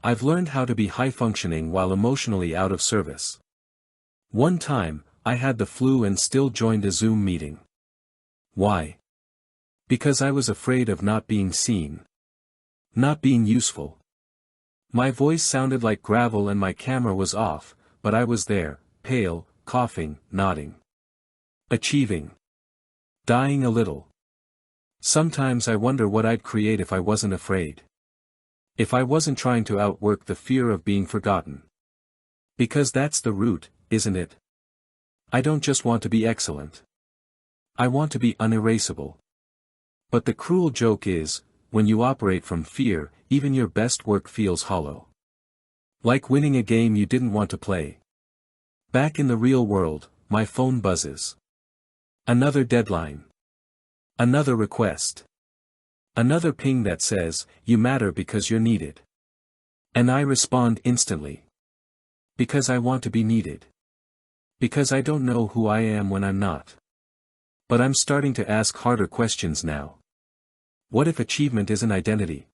I've learned how to be high-functioning while emotionally out of service. One time, I had the flu and still joined a Zoom meeting. Why? Because I was afraid of not being seen. Not being useful. My voice sounded like gravel and my camera was off, but I was there, pale, coughing, nodding. Achieving. Dying a little. Sometimes I wonder what I'd create if I wasn't afraid. If I wasn't trying to outwork the fear of being forgotten. Because that's the root, isn't it? I don't just want to be excellent. I want to be unerasable. But the cruel joke is, when you operate from fear, even your best work feels hollow. Like winning a game you didn't want to play. Back in the real world, my phone buzzes. Another deadline. Another request. Another ping that says, you matter because you're needed. And I respond instantly. Because I want to be needed. Because I don't know who I am when I'm not. But I'm starting to ask harder questions now. What if achievement isn't identity?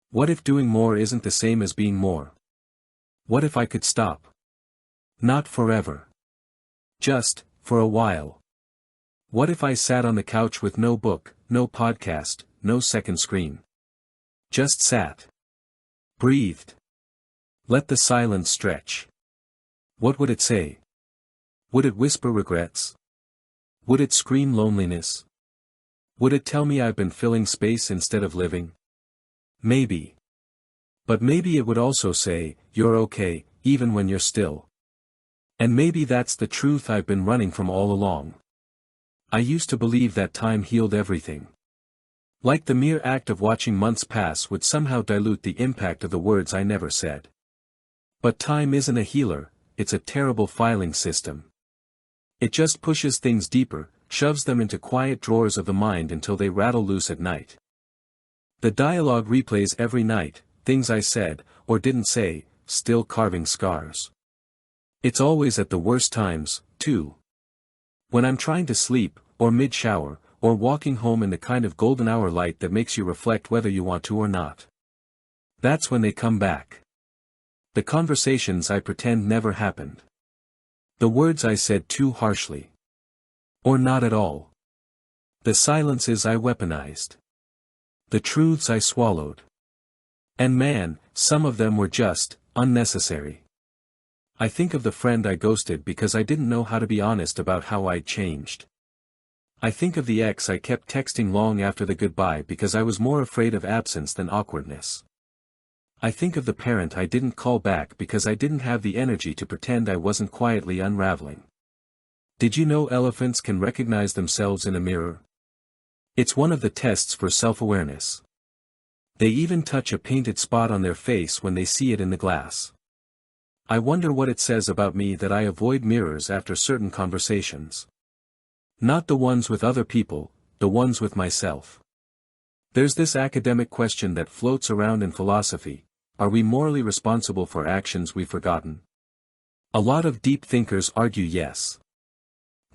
What if doing more isn't the same as being more? What if I could stop? Not forever. Just, for a while. What if I sat on the couch with no book, no podcast, no second screen? Just sat. Breathed. Let the silence stretch. What would it say? Would it whisper regrets? Would it scream loneliness? Would it tell me I've been filling space instead of living? Maybe. But maybe it would also say, you're okay, even when you're still. And maybe that's the truth I've been running from all along. I used to believe that time healed everything. Like the mere act of watching months pass would somehow dilute the impact of the words I never said. But time isn't a healer, it's a terrible filing system. It just pushes things deeper, shoves them into quiet drawers of the mind until they rattle loose at night. The dialogue replays every night, things I said, or didn't say, still carving scars. It's always at the worst times, too. When I'm trying to sleep, or mid-shower, or walking home in the kind of golden hour light that makes you reflect whether you want to or not. That's when they come back. The conversations I pretend never happened. The words I said too harshly. Or not at all. The silences I weaponized. The truths I swallowed. And man, some of them were just unnecessary. I think of the friend I ghosted because I didn't know how to be honest about how I'd changed. I think of the ex I kept texting long after the goodbye because I was more afraid of absence than awkwardness. I think of the parent I didn't call back because I didn't have the energy to pretend I wasn't quietly unraveling. Did you know elephants can recognize themselves in a mirror? It's one of the tests for self-awareness. They even touch a painted spot on their face when they see it in the glass. I wonder what it says about me that I avoid mirrors after certain conversations. Not the ones with other people, the ones with myself. There's this academic question that floats around in philosophy: are we morally responsible for actions we've forgotten? A lot of deep thinkers argue yes.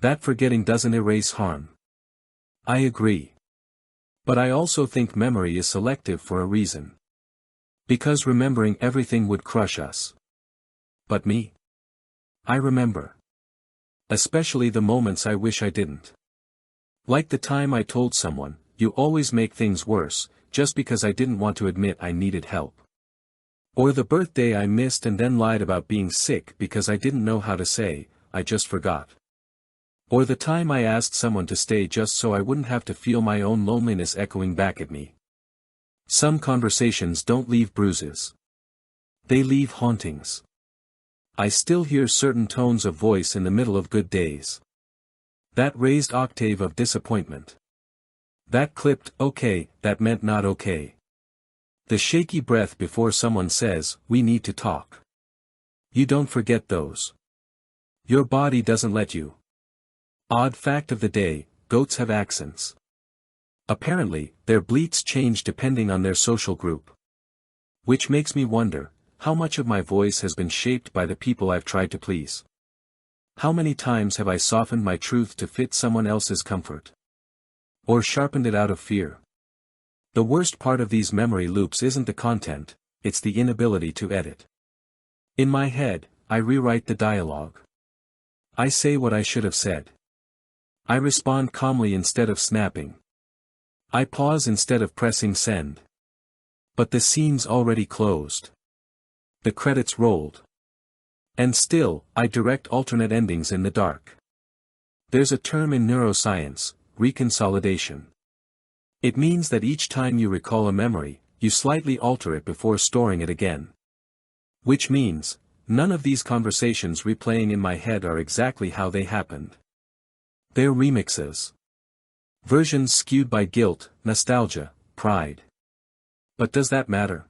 That forgetting doesn't erase harm. I agree. But I also think memory is selective for a reason. Because remembering everything would crush us. But me? I remember. Especially the moments I wish I didn't. Like the time I told someone, "You always make things worse," just because I didn't want to admit I needed help. Or the birthday I missed and then lied about being sick because I didn't know how to say, "I just forgot." Or the time I asked someone to stay just so I wouldn't have to feel my own loneliness echoing back at me. Some conversations don't leave bruises. They leave hauntings. I still hear certain tones of voice in the middle of good days. That raised octave of disappointment. That clipped "okay" that meant not okay. The shaky breath before someone says, "We need to talk." You don't forget those. Your body doesn't let you. Odd fact of the day: goats have accents. Apparently, their bleats change depending on their social group. Which makes me wonder, how much of my voice has been shaped by the people I've tried to please? How many times have I softened my truth to fit someone else's comfort? Or sharpened it out of fear? The worst part of these memory loops isn't the content, it's the inability to edit. In my head, I rewrite the dialogue. I say what I should have said. I respond calmly instead of snapping. I pause instead of pressing send. But the scene's already closed. The credits rolled. And still, I direct alternate endings in the dark. There's a term in neuroscience: reconsolidation. It means that each time you recall a memory, you slightly alter it before storing it again. Which means, none of these conversations replaying in my head are exactly how they happened. They're remixes. Versions skewed by guilt, nostalgia, pride. But does that matter?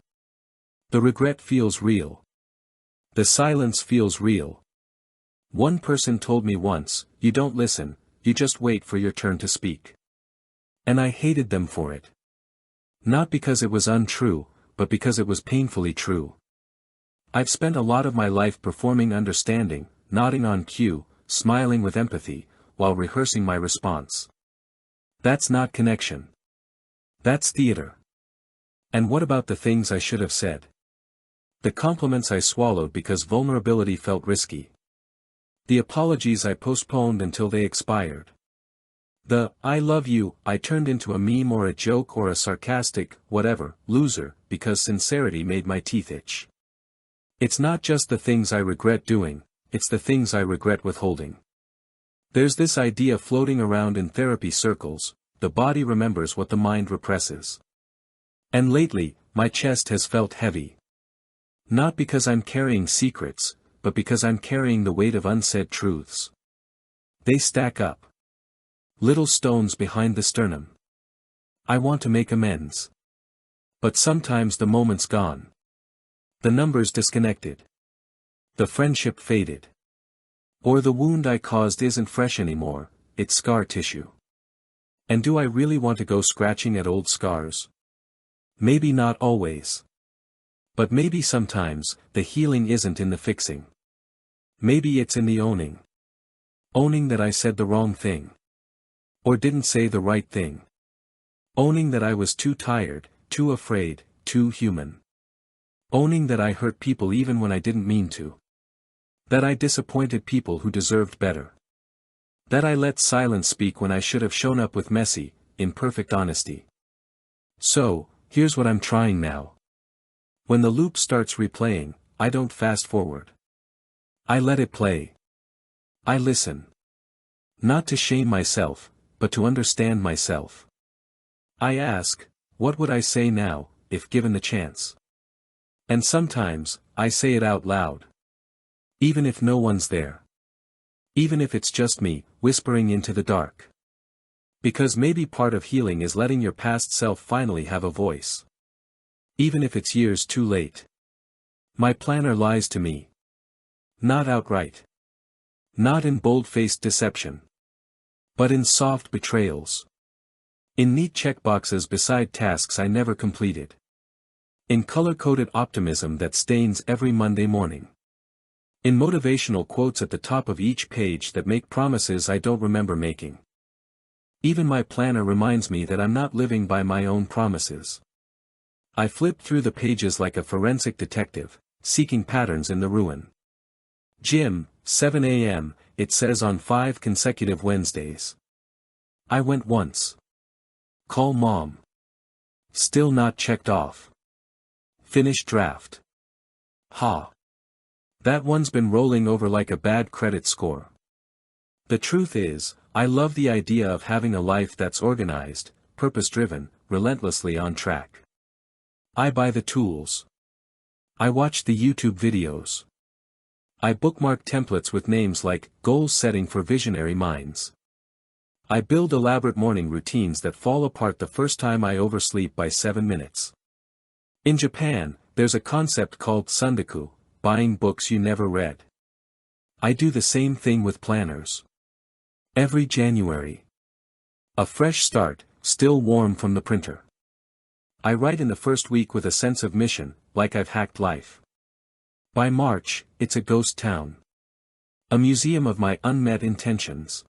The regret feels real. The silence feels real. One person told me once, "You don't listen, you just wait for your turn to speak." And I hated them for it. Not because it was untrue, but because it was painfully true. I've spent a lot of my life performing understanding, nodding on cue, smiling with empathy, while rehearsing my response. That's not connection. That's theater. And what about the things I should have said? The compliments I swallowed because vulnerability felt risky. The apologies I postponed until they expired. The "I love you" I turned into a meme or a joke or a sarcastic, whatever, loser, because sincerity made my teeth itch. It's not just the things I regret doing, it's the things I regret withholding. There's this idea floating around in therapy circles: the body remembers what the mind represses. And lately, my chest has felt heavy. Not because I'm carrying secrets, but because I'm carrying the weight of unsaid truths. They stack up. Little stones behind the sternum. I want to make amends. But sometimes the moment's gone. The number's disconnected. The friendship faded. Or the wound I caused isn't fresh anymore, it's scar tissue. And do I really want to go scratching at old scars? Maybe not always. But maybe sometimes, the healing isn't in the fixing. Maybe it's in the owning. Owning that I said the wrong thing. Or didn't say the right thing. Owning that I was too tired, too afraid, too human. Owning that I hurt people even when I didn't mean to. That I disappointed people who deserved better. That I let silence speak when I should have shown up with messy, imperfect honesty. So, here's what I'm trying now. When the loop starts replaying, I don't fast forward. I let it play. I listen. Not to shame myself, but to understand myself. I ask, what would I say now, if given the chance? And sometimes, I say it out loud. Even if no one's there. Even if it's just me, whispering into the dark. Because maybe part of healing is letting your past self finally have a voice. Even if it's years too late. My planner lies to me. Not outright. Not in bold-faced deception. But in soft betrayals. In neat checkboxes beside tasks I never completed. In color-coded optimism that stains every Monday morning. In motivational quotes at the top of each page that make promises I don't remember making. Even my planner reminds me that I'm not living by my own promises. I flip through the pages like a forensic detective, seeking patterns in the ruin. Gym, 7 a.m., it says on 5 consecutive Wednesdays. I went once. Call mom. Still not checked off. Finished draft. Ha. That one's been rolling over like a bad credit score. The truth is, I love the idea of having a life that's organized, purpose-driven, relentlessly on track. I buy the tools. I watch the YouTube videos. I bookmark templates with names like goal setting for visionary minds. I build elaborate morning routines that fall apart the first time I oversleep by 7 minutes. In Japan, there's a concept called sundaku, buying books you never read. I do the same thing with planners. Every January. A fresh start, still warm from the printer. I write in the first week with a sense of mission, like I've hacked life. By March, it's a ghost town. A museum of my unmet intentions.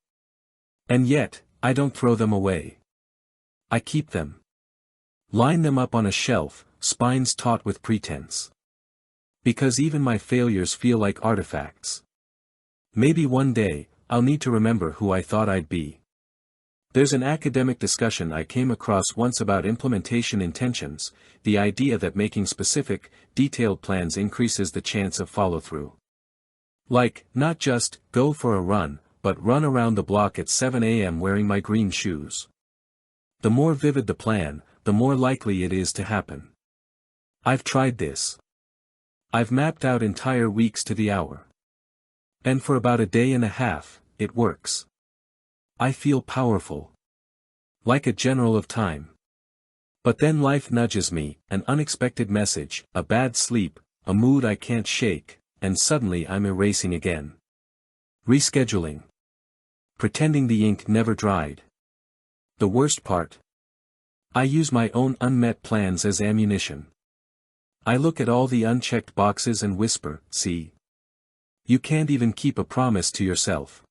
And yet, I don't throw them away. I keep them. Line them up on a shelf, spines taut with pretense. Because even my failures feel like artifacts. Maybe one day, I'll need to remember who I thought I'd be. There's an academic discussion I came across once about implementation intentions, the idea that making specific, detailed plans increases the chance of follow-through. Like, not just, go for a run, but run around the block at 7 a.m. wearing my green shoes. The more vivid the plan, the more likely it is to happen. I've tried this. I've mapped out entire weeks to the hour. And for about a day and a half, it works. I feel powerful. Like a general of time. But then life nudges me, an unexpected message, a bad sleep, a mood I can't shake, and suddenly I'm erasing again. Rescheduling. Pretending the ink never dried. The worst part? I use my own unmet plans as ammunition. I look at all the unchecked boxes and whisper, see? You can't even keep a promise to yourself.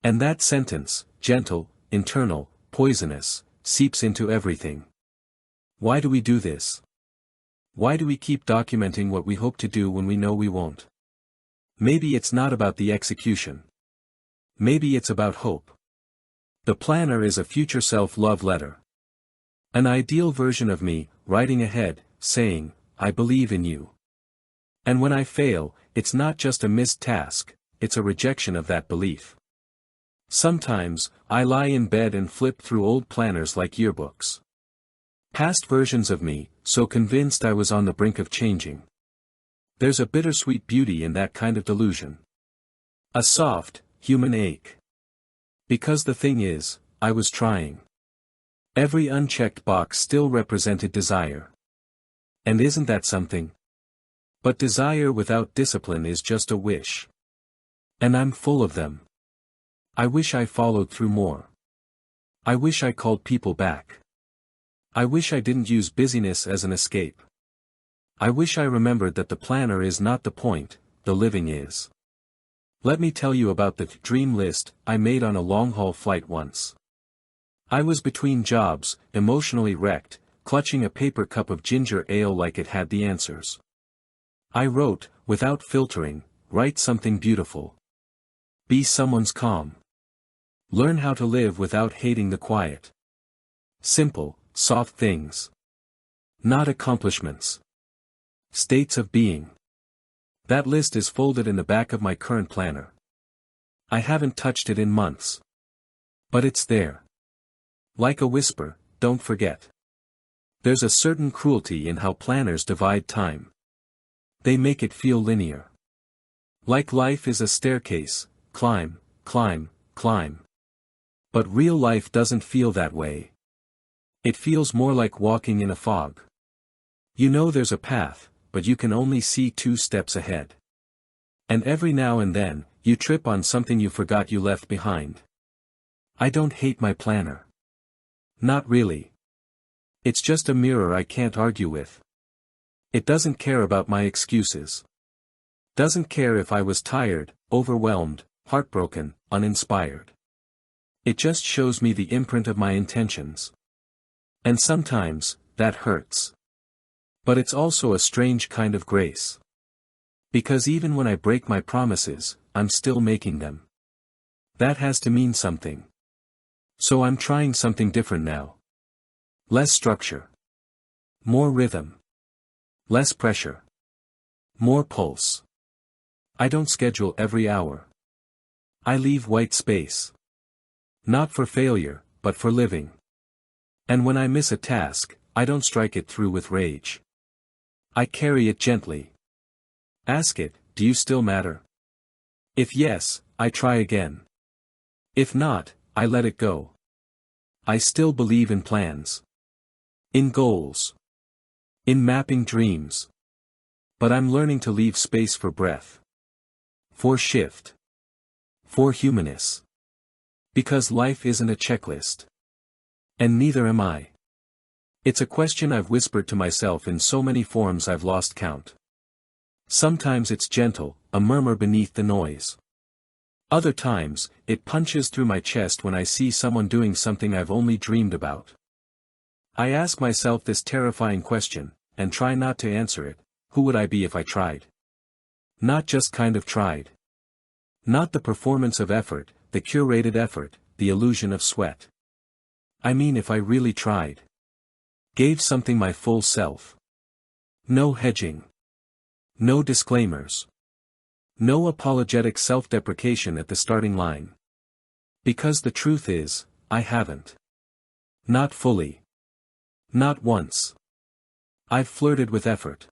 And that sentence, gentle, internal, poisonous, seeps into everything. Why do we do this? Why do we keep documenting what we hope to do when we know we won't? Maybe it's not about the execution. Maybe it's about hope. The planner is a future self love letter. An ideal version of me, writing ahead, saying, I believe in you. And when I fail, it's not just a missed task, it's a rejection of that belief. Sometimes, I lie in bed and flip through old planners like yearbooks. Past versions of me, so convinced I was on the brink of changing. There's a bittersweet beauty in that kind of delusion. A soft, human ache. Because the thing is, I was trying. Every unchecked box still represented desire. And isn't that something? But desire without discipline is just a wish. And I'm full of them. I wish I followed through more. I wish I called people back. I wish I didn't use busyness as an escape. I wish I remembered that the planner is not the point, the living is. Let me tell you about the dream list I made on a long-haul flight once. I was between jobs, emotionally wrecked, clutching a paper cup of ginger ale like it had the answers. I wrote, without filtering, write something beautiful. Be someone's calm. Learn how to live without hating the quiet. Simple, soft things. Not accomplishments. States of being. That list is folded in the back of my current planner. I haven't touched it in months. But it's there. Like a whisper, don't forget. There's a certain cruelty in how planners divide time. They make it feel linear. Like life is a staircase, climb, climb, climb. But real life doesn't feel that way. It feels more like walking in a fog. You know there's a path, but you can only see 2 steps ahead. And every now and then, you trip on something you forgot you left behind. I don't hate my planner. Not really. It's just a mirror I can't argue with. It doesn't care about my excuses. Doesn't care if I was tired, overwhelmed, heartbroken, uninspired. It just shows me the imprint of my intentions. And sometimes, that hurts. But it's also a strange kind of grace. Because even when I break my promises, I'm still making them. That has to mean something. So I'm trying something different now. Less structure. More rhythm. Less pressure. More pulse. I don't schedule every hour. I leave white space. Not for failure, but for living. And when I miss a task, I don't strike it through with rage. I carry it gently. Ask it, do you still matter? If yes, I try again. If not, I let it go. I still believe in plans. In goals. In mapping dreams. But I'm learning to leave space for breath. For shift. For humanness. Because life isn't a checklist. And neither am I. It's a question I've whispered to myself in so many forms I've lost count. Sometimes it's gentle, a murmur beneath the noise. Other times, it punches through my chest when I see someone doing something I've only dreamed about. I ask myself this terrifying question, and try not to answer it: who would I be if I tried? Not just kind of tried. Not the performance of effort, the curated effort, the illusion of sweat. I mean if I really tried. Gave something my full self. No hedging. No disclaimers. No apologetic self-deprecation at the starting line. Because the truth is, I haven't. Not fully. Not once. I've flirted with effort.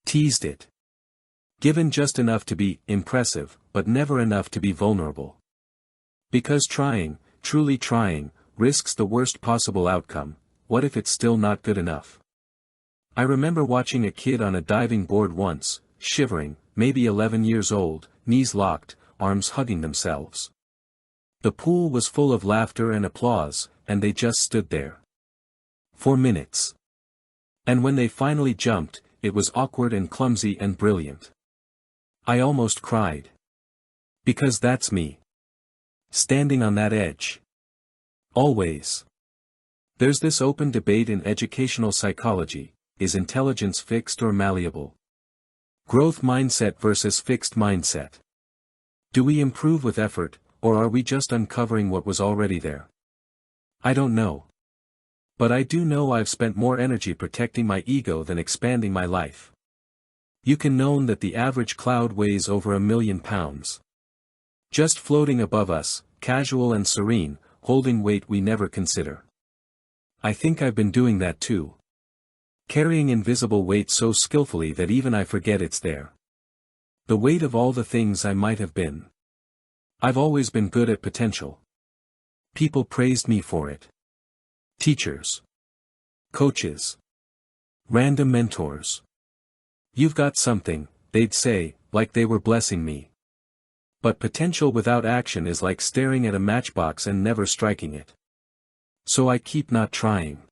Teased it. Given just enough to be impressive, but never enough to be vulnerable. Because trying, truly trying, risks the worst possible outcome. What if it's still not good enough? I remember watching a kid on a diving board once, shivering, maybe 11 years old, knees locked, arms hugging themselves. The pool was full of laughter and applause, and they just stood there. For minutes. And when they finally jumped, it was awkward and clumsy and brilliant. I almost cried. Because that's me. Standing on that edge. Always. There's this open debate in educational psychology: is intelligence fixed or malleable? Growth mindset versus fixed mindset. Do we improve with effort, or are we just uncovering what was already there? I don't know. But I do know I've spent more energy protecting my ego than expanding my life. You can know that the average cloud weighs over 1,000,000 pounds. Just floating above us, casual and serene, holding weight we never consider. I think I've been doing that too. Carrying invisible weight so skillfully that even I forget it's there. The weight of all the things I might have been. I've always been good at potential. People praised me for it. Teachers. Coaches. Random mentors. You've got something, they'd say, like they were blessing me. But potential without action is like staring at a matchbox and never striking it. So I keep not trying.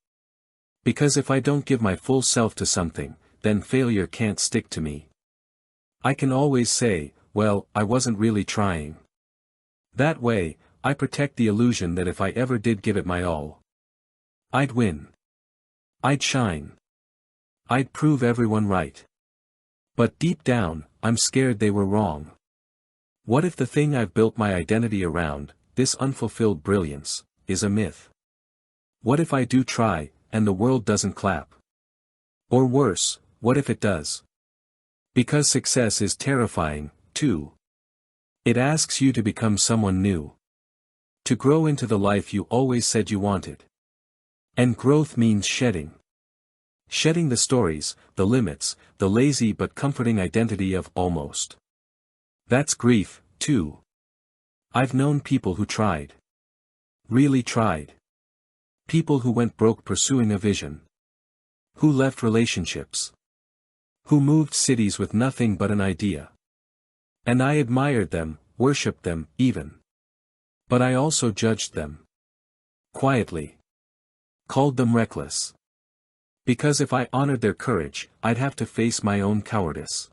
Because if I don't give my full self to something, then failure can't stick to me. I can always say, well, I wasn't really trying. That way, I protect the illusion that if I ever did give it my all, I'd win. I'd shine. I'd prove everyone right. But deep down, I'm scared they were wrong. What if the thing I've built my identity around, this unfulfilled brilliance, is a myth? What if I do try, and the world doesn't clap? Or worse, what if it does? Because success is terrifying, too. It asks you to become someone new. To grow into the life you always said you wanted. And growth means shedding. Shedding the stories, the limits, the lazy but comforting identity of almost. That's grief, too. I've known people who tried. Really tried. People who went broke pursuing a vision. Who left relationships. Who moved cities with nothing but an idea. And I admired them, worshipped them, even. But I also judged them. Quietly. Called them reckless. Because if I honored their courage, I'd have to face my own cowardice.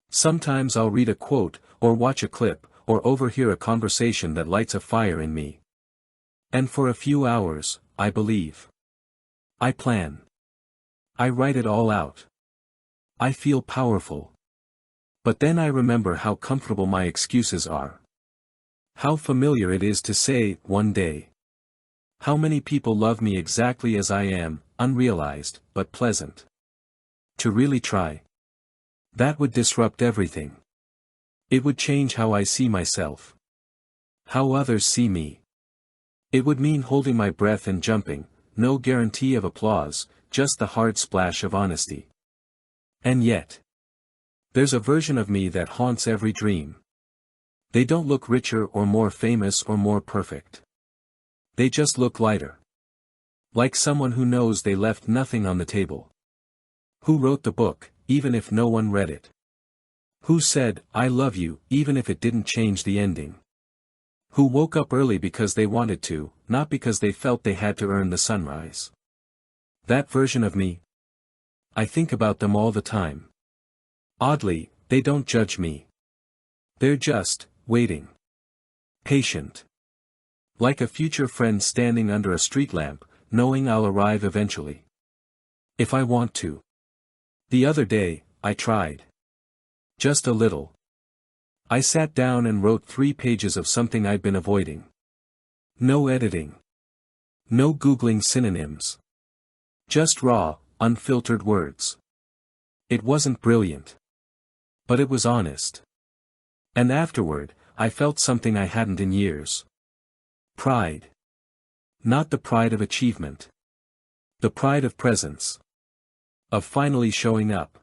Sometimes I'll read a quote, or watch a clip, or overhear a conversation that lights a fire in me. And for a few hours, I believe. I plan. I write it all out. I feel powerful. But then I remember how comfortable my excuses are. How familiar it is to say, one day. How many people love me exactly as I am, unrealized, but pleasant. To really try. That would disrupt everything. It would change how I see myself. How others see me. It would mean holding my breath and jumping, no guarantee of applause, just the hard splash of honesty. And yet, there's a version of me that haunts every dream. They don't look richer or more famous or more perfect. They just look lighter. Like someone who knows they left nothing on the table. Who wrote the book, even if no one read it. Who said, I love you, even if it didn't change the ending. Who woke up early because they wanted to, not because they felt they had to earn the sunrise. That version of me. I think about them all the time. Oddly, they don't judge me. They're just, waiting. Patient. Like a future friend standing under a street lamp, knowing I'll arrive eventually. If I want to. The other day, I tried. Just a little. I sat down and wrote 3 pages of something I'd been avoiding. No editing. No Googling synonyms. Just raw, unfiltered words. It wasn't brilliant. But it was honest. And afterward, I felt something I hadn't in years. Pride. Not the pride of achievement. The pride of presence. Of finally showing up.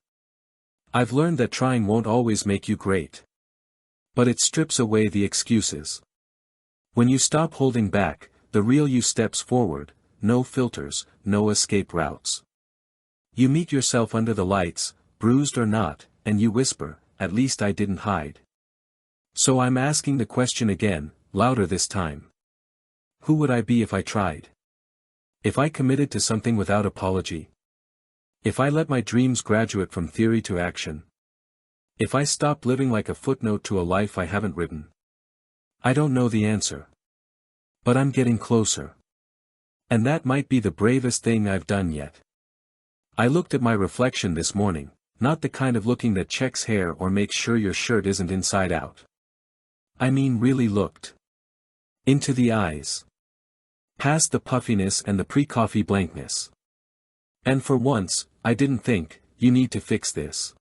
I've learned that trying won't always make you great. But it strips away the excuses. When you stop holding back, the real you steps forward, no filters, no escape routes. You meet yourself under the lights, bruised or not, and you whisper, at least I didn't hide. So I'm asking the question again, louder this time. Who would I be if I tried? If I committed to something without apology? If I let my dreams graduate from theory to action? If I stopped living like a footnote to a life I haven't written? I don't know the answer. But I'm getting closer. And that might be the bravest thing I've done yet. I looked at my reflection this morning, not the kind of looking that checks hair or makes sure your shirt isn't inside out. I mean really looked. Into the eyes. Past the puffiness and the pre-coffee blankness. And for once, I didn't think, you need to fix this.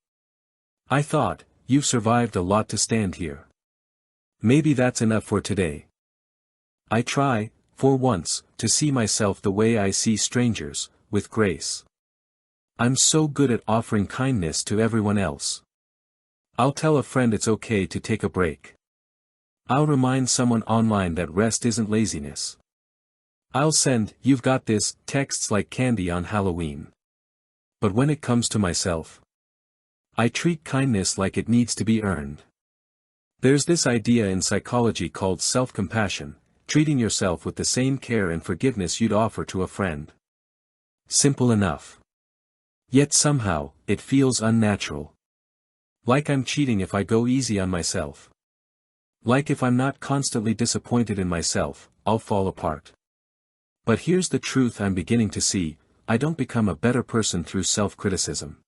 I thought, you've survived a lot to stand here. Maybe that's enough for today. I try, for once, to see myself the way I see strangers, with grace. I'm so good at offering kindness to everyone else. I'll tell a friend it's okay to take a break. I'll remind someone online that rest isn't laziness. I'll send, "You've got this," texts like candy on Halloween. But when it comes to myself, I treat kindness like it needs to be earned. There's this idea in psychology called self-compassion, treating yourself with the same care and forgiveness you'd offer to a friend. Simple enough. Yet somehow, it feels unnatural. Like I'm cheating if I go easy on myself. Like if I'm not constantly disappointed in myself, I'll fall apart. But here's the truth I'm beginning to see: I don't become a better person through self-criticism.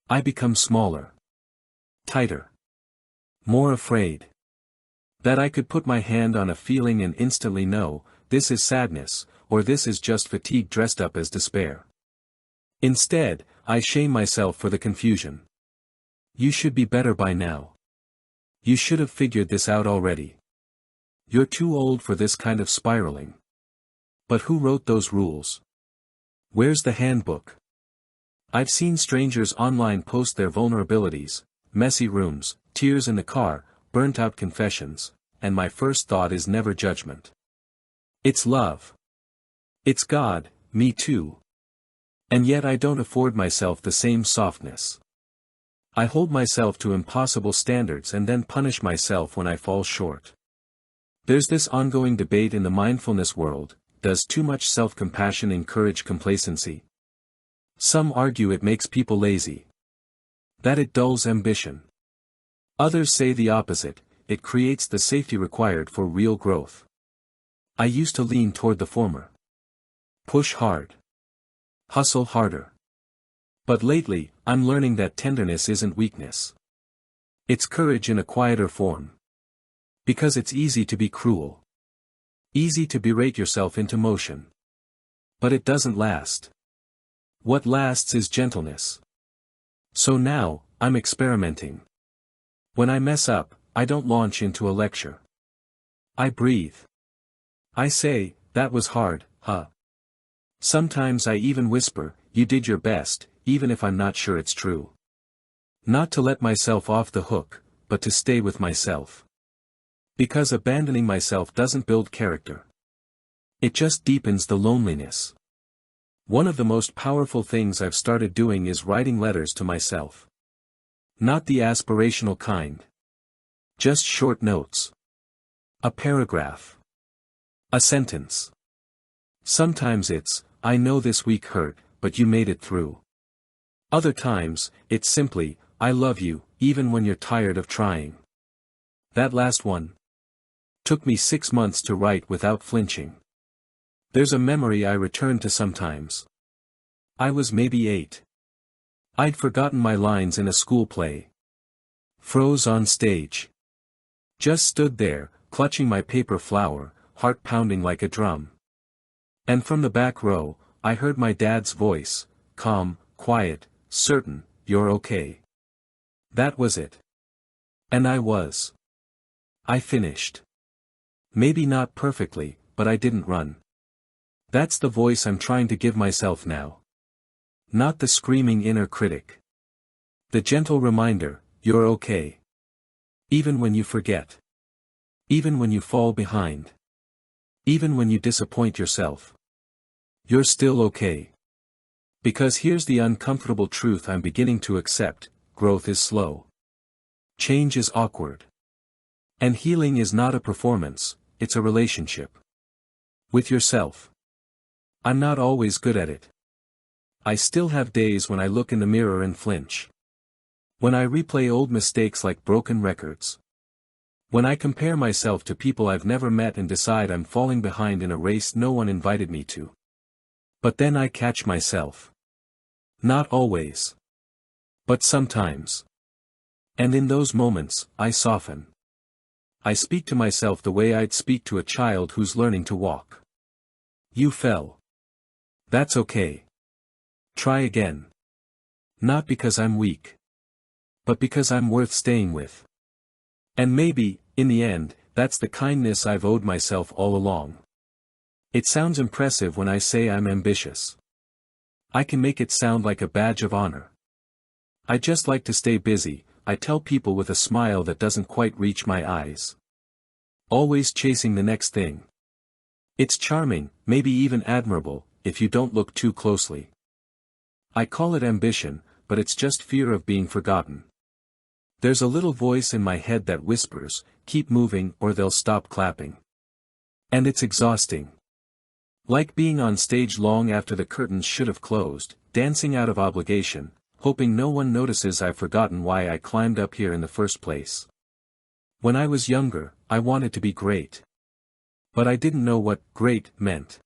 I become smaller. Tighter. More afraid. That I could put my hand on a feeling and instantly know, this is sadness, or this is just fatigue dressed up as despair. Instead, I shame myself for the confusion. You should be better by now. You should have figured this out already. You're too old for this kind of spiraling. But who wrote those rules? Where's the handbook? I've seen strangers online post their vulnerabilities, messy rooms, tears in the car, burnt-out confessions, and my first thought is never judgment. It's love. It's God, me too. And yet I don't afford myself the same softness. I hold myself to impossible standards and then punish myself when I fall short. There's this ongoing debate in the mindfulness world: does too much self-compassion encourage complacency? Some argue it makes people lazy. That it dulls ambition. Others say the opposite: it creates the safety required for real growth. I used to lean toward the former. Push hard. Hustle harder. But lately, I'm learning that tenderness isn't weakness. It's courage in a quieter form. Because it's easy to be cruel. Easy to berate yourself into motion. But it doesn't last. What lasts is gentleness. So now, I'm experimenting. When I mess up, I don't launch into a lecture. I breathe. I say, "That was hard, huh?" Sometimes I even whisper, "You did your best," even if I'm not sure it's true. Not to let myself off the hook, but to stay with myself. Because abandoning myself doesn't build character. It just deepens the loneliness. One of the most powerful things I've started doing is writing letters to myself. Not the aspirational kind. Just short notes. A paragraph. A sentence. Sometimes it's, "I know this week hurt, but you made it through." Other times, it's simply, "I love you, even when you're tired of trying." That last one took me 6 months to write without flinching. There's a memory I return to sometimes. I was maybe 8. I'd forgotten my lines in a school play. Froze on stage. Just stood there, clutching my paper flower, heart pounding like a drum. And from the back row, I heard my dad's voice, calm, quiet, certain, "You're okay." That was it. And I was. I finished. Maybe not perfectly, but I didn't run. That's the voice I'm trying to give myself now. Not the screaming inner critic. The gentle reminder, "You're okay." Even when you forget. Even when you fall behind. Even when you disappoint yourself. You're still okay. Because here's the uncomfortable truth I'm beginning to accept: growth is slow. Change is awkward. And healing is not a performance, it's a relationship. With yourself. I'm not always good at it. I still have days when I look in the mirror and flinch. When I replay old mistakes like broken records. When I compare myself to people I've never met and decide I'm falling behind in a race no one invited me to. But then I catch myself. Not always. But sometimes. And in those moments, I soften. I speak to myself the way I'd speak to a child who's learning to walk. You fell. That's okay. Try again. Not because I'm weak, but because I'm worth staying with. And maybe, in the end, that's the kindness I've owed myself all along. It sounds impressive when I say I'm ambitious. I can make it sound like a badge of honor. I just like to stay busy, I tell people with a smile that doesn't quite reach my eyes. Always chasing the next thing. It's charming, maybe even admirable, if you don't look too closely. I call it ambition, but it's just fear of being forgotten. There's a little voice in my head that whispers, keep moving or they'll stop clapping. And it's exhausting. Like being on stage long after the curtains should have closed, dancing out of obligation, hoping no one notices I've forgotten why I climbed up here in the first place. When I was younger, I wanted to be great. But I didn't know what great meant.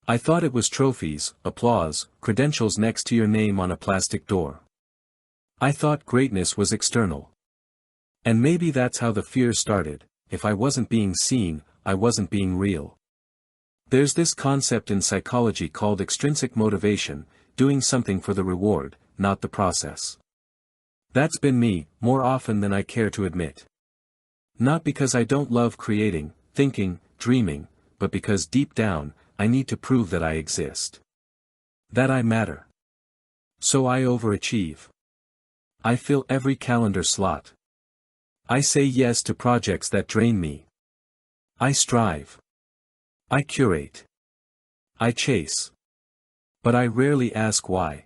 I thought it was trophies, applause, credentials next to your name on a plastic door. I thought greatness was external. And maybe that's how the fear started. If I wasn't being seen, I wasn't being real. There's this concept in psychology called extrinsic motivation, doing something for the reward, not the process. That's been me, more often than I care to admit. Not because I don't love creating, thinking, dreaming, but because deep down, I need to prove that I exist. That I matter. So I overachieve. I fill every calendar slot. I say yes to projects that drain me. I strive. I curate. I chase. But I rarely ask why.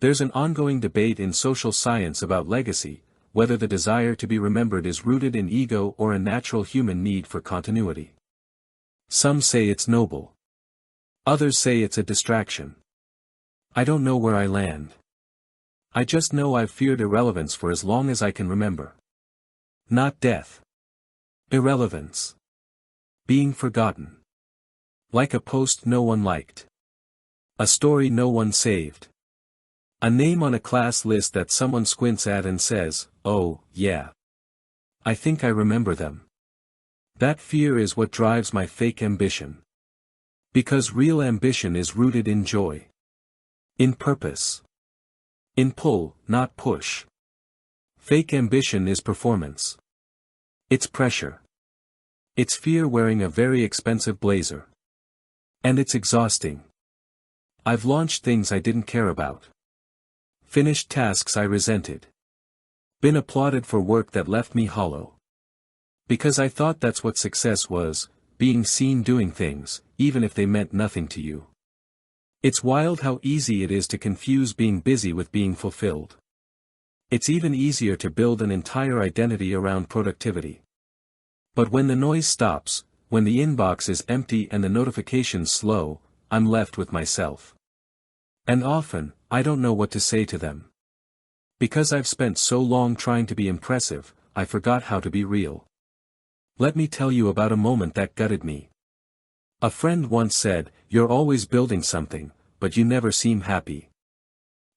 There's an ongoing debate in social science about legacy, whether the desire to be remembered is rooted in ego or a natural human need for continuity. Some say it's noble. Others say it's a distraction. I don't know where I land. I just know I've feared irrelevance for as long as I can remember. Not death. Irrelevance. Being forgotten. Like a post no one liked. A story no one saved. A name on a class list that someone squints at and says, "Oh, yeah. I think I remember them." That fear is what drives my fake ambition. Because real ambition is rooted in joy. In purpose. In pull, not push. Fake ambition is performance. It's pressure. It's fear wearing a very expensive blazer. And it's exhausting. I've launched things I didn't care about. Finished tasks I resented. Been applauded for work that left me hollow. Because I thought that's what success was, being seen doing things, even if they meant nothing to you. It's wild how easy it is to confuse being busy with being fulfilled. It's even easier to build an entire identity around productivity. But when the noise stops, when the inbox is empty and the notifications slow, I'm left with myself. And often, I don't know what to say to them. Because I've spent so long trying to be impressive, I forgot how to be real. Let me tell you about a moment that gutted me. A friend once said, "You're always building something, but you never seem happy."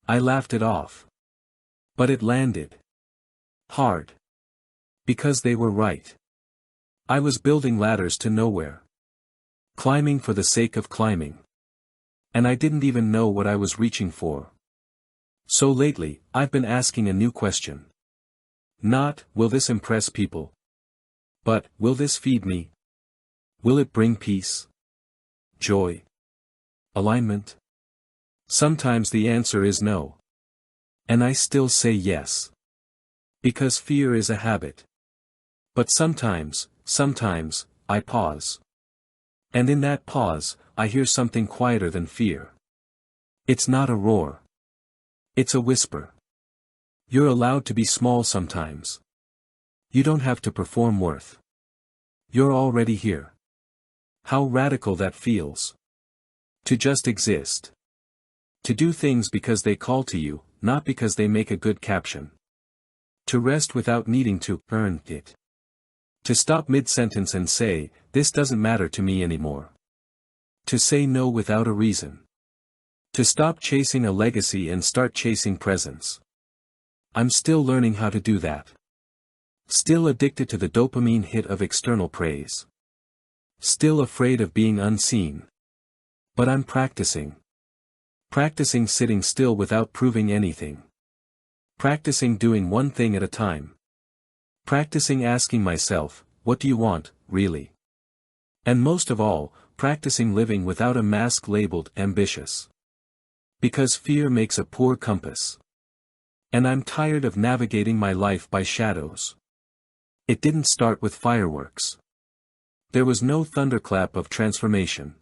I laughed it off. But it landed. Hard. Because they were right. I was building ladders to nowhere. Climbing for the sake of climbing. And I didn't even know what I was reaching for. So lately, I've been asking a new question. Not, will this impress people? But, will this feed me? Will it bring peace? Joy? Alignment? Sometimes the answer is no. And I still say yes. Because fear is a habit. But sometimes, I pause. And in that pause, I hear something quieter than fear. It's not a roar. It's a whisper. You're allowed to be small sometimes. You don't have to perform worth. You're already here. How radical that feels. To just exist. To do things because they call to you, not because they make a good caption. To rest without needing to earn it. To stop mid-sentence and say, "This doesn't matter to me anymore." To say no without a reason. To stop chasing a legacy and start chasing presence. I'm still learning how to do that. Still addicted to the dopamine hit of external praise. Still afraid of being unseen. But I'm practicing. Practicing sitting still without proving anything. Practicing doing one thing at a time. Practicing asking myself, what do you want, really? And most of all, practicing living without a mask labeled ambitious. Because fear makes a poor compass. And I'm tired of navigating my life by shadows. It didn't start with fireworks. There was no thunderclap of transformation.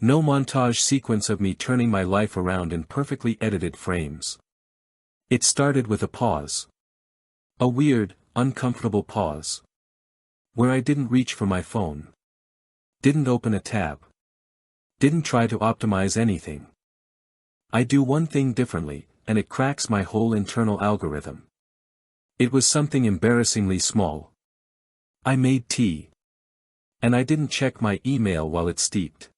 No montage sequence of me turning my life around in perfectly edited frames. It started with a pause. A weird, uncomfortable pause. Where I didn't reach for my phone. Didn't open a tab. Didn't try to optimize anything. I do one thing differently, and it cracks my whole internal algorithm. It was something embarrassingly small. I made tea. And I didn't check my email while it steeped.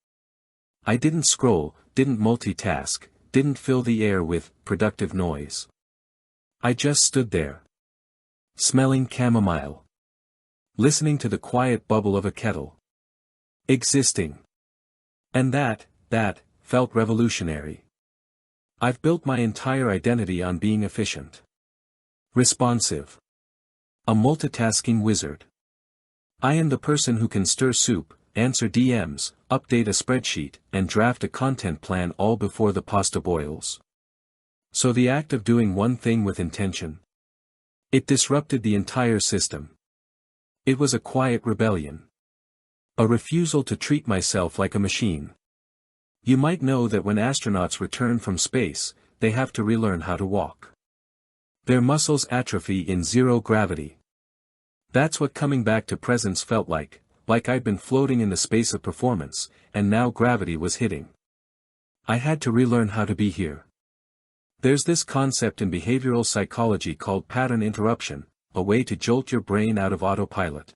I didn't scroll, didn't multitask, didn't fill the air with productive noise. I just stood there. Smelling chamomile. Listening to the quiet bubble of a kettle. Existing. And that felt revolutionary. I've built my entire identity on being efficient. Responsive. A multitasking wizard. I am the person who can stir soup, answer DMs, update a spreadsheet, and draft a content plan all before the pasta boils. So the act of doing one thing with intention. It disrupted the entire system. It was a quiet rebellion. A refusal to treat myself like a machine. You might know that when astronauts return from space, they have to relearn how to walk. Their muscles atrophy in zero gravity. That's what coming back to presence felt like I'd been floating in the space of performance, and now gravity was hitting. I had to relearn how to be here. There's this concept in behavioral psychology called pattern interruption, a way to jolt your brain out of autopilot.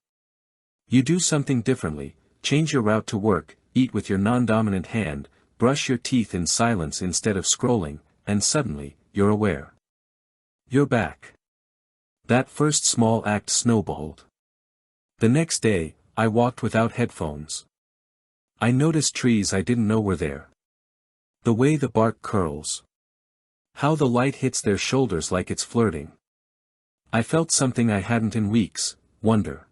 You do something differently, change your route to work, eat with your non-dominant hand, brush your teeth in silence instead of scrolling, and suddenly, you're aware. You're back. That first small act snowballed. The next day, I walked without headphones. I noticed trees I didn't know were there. The way the bark curls. How the light hits their shoulders like it's flirting. I felt something I hadn't in weeks, wonder.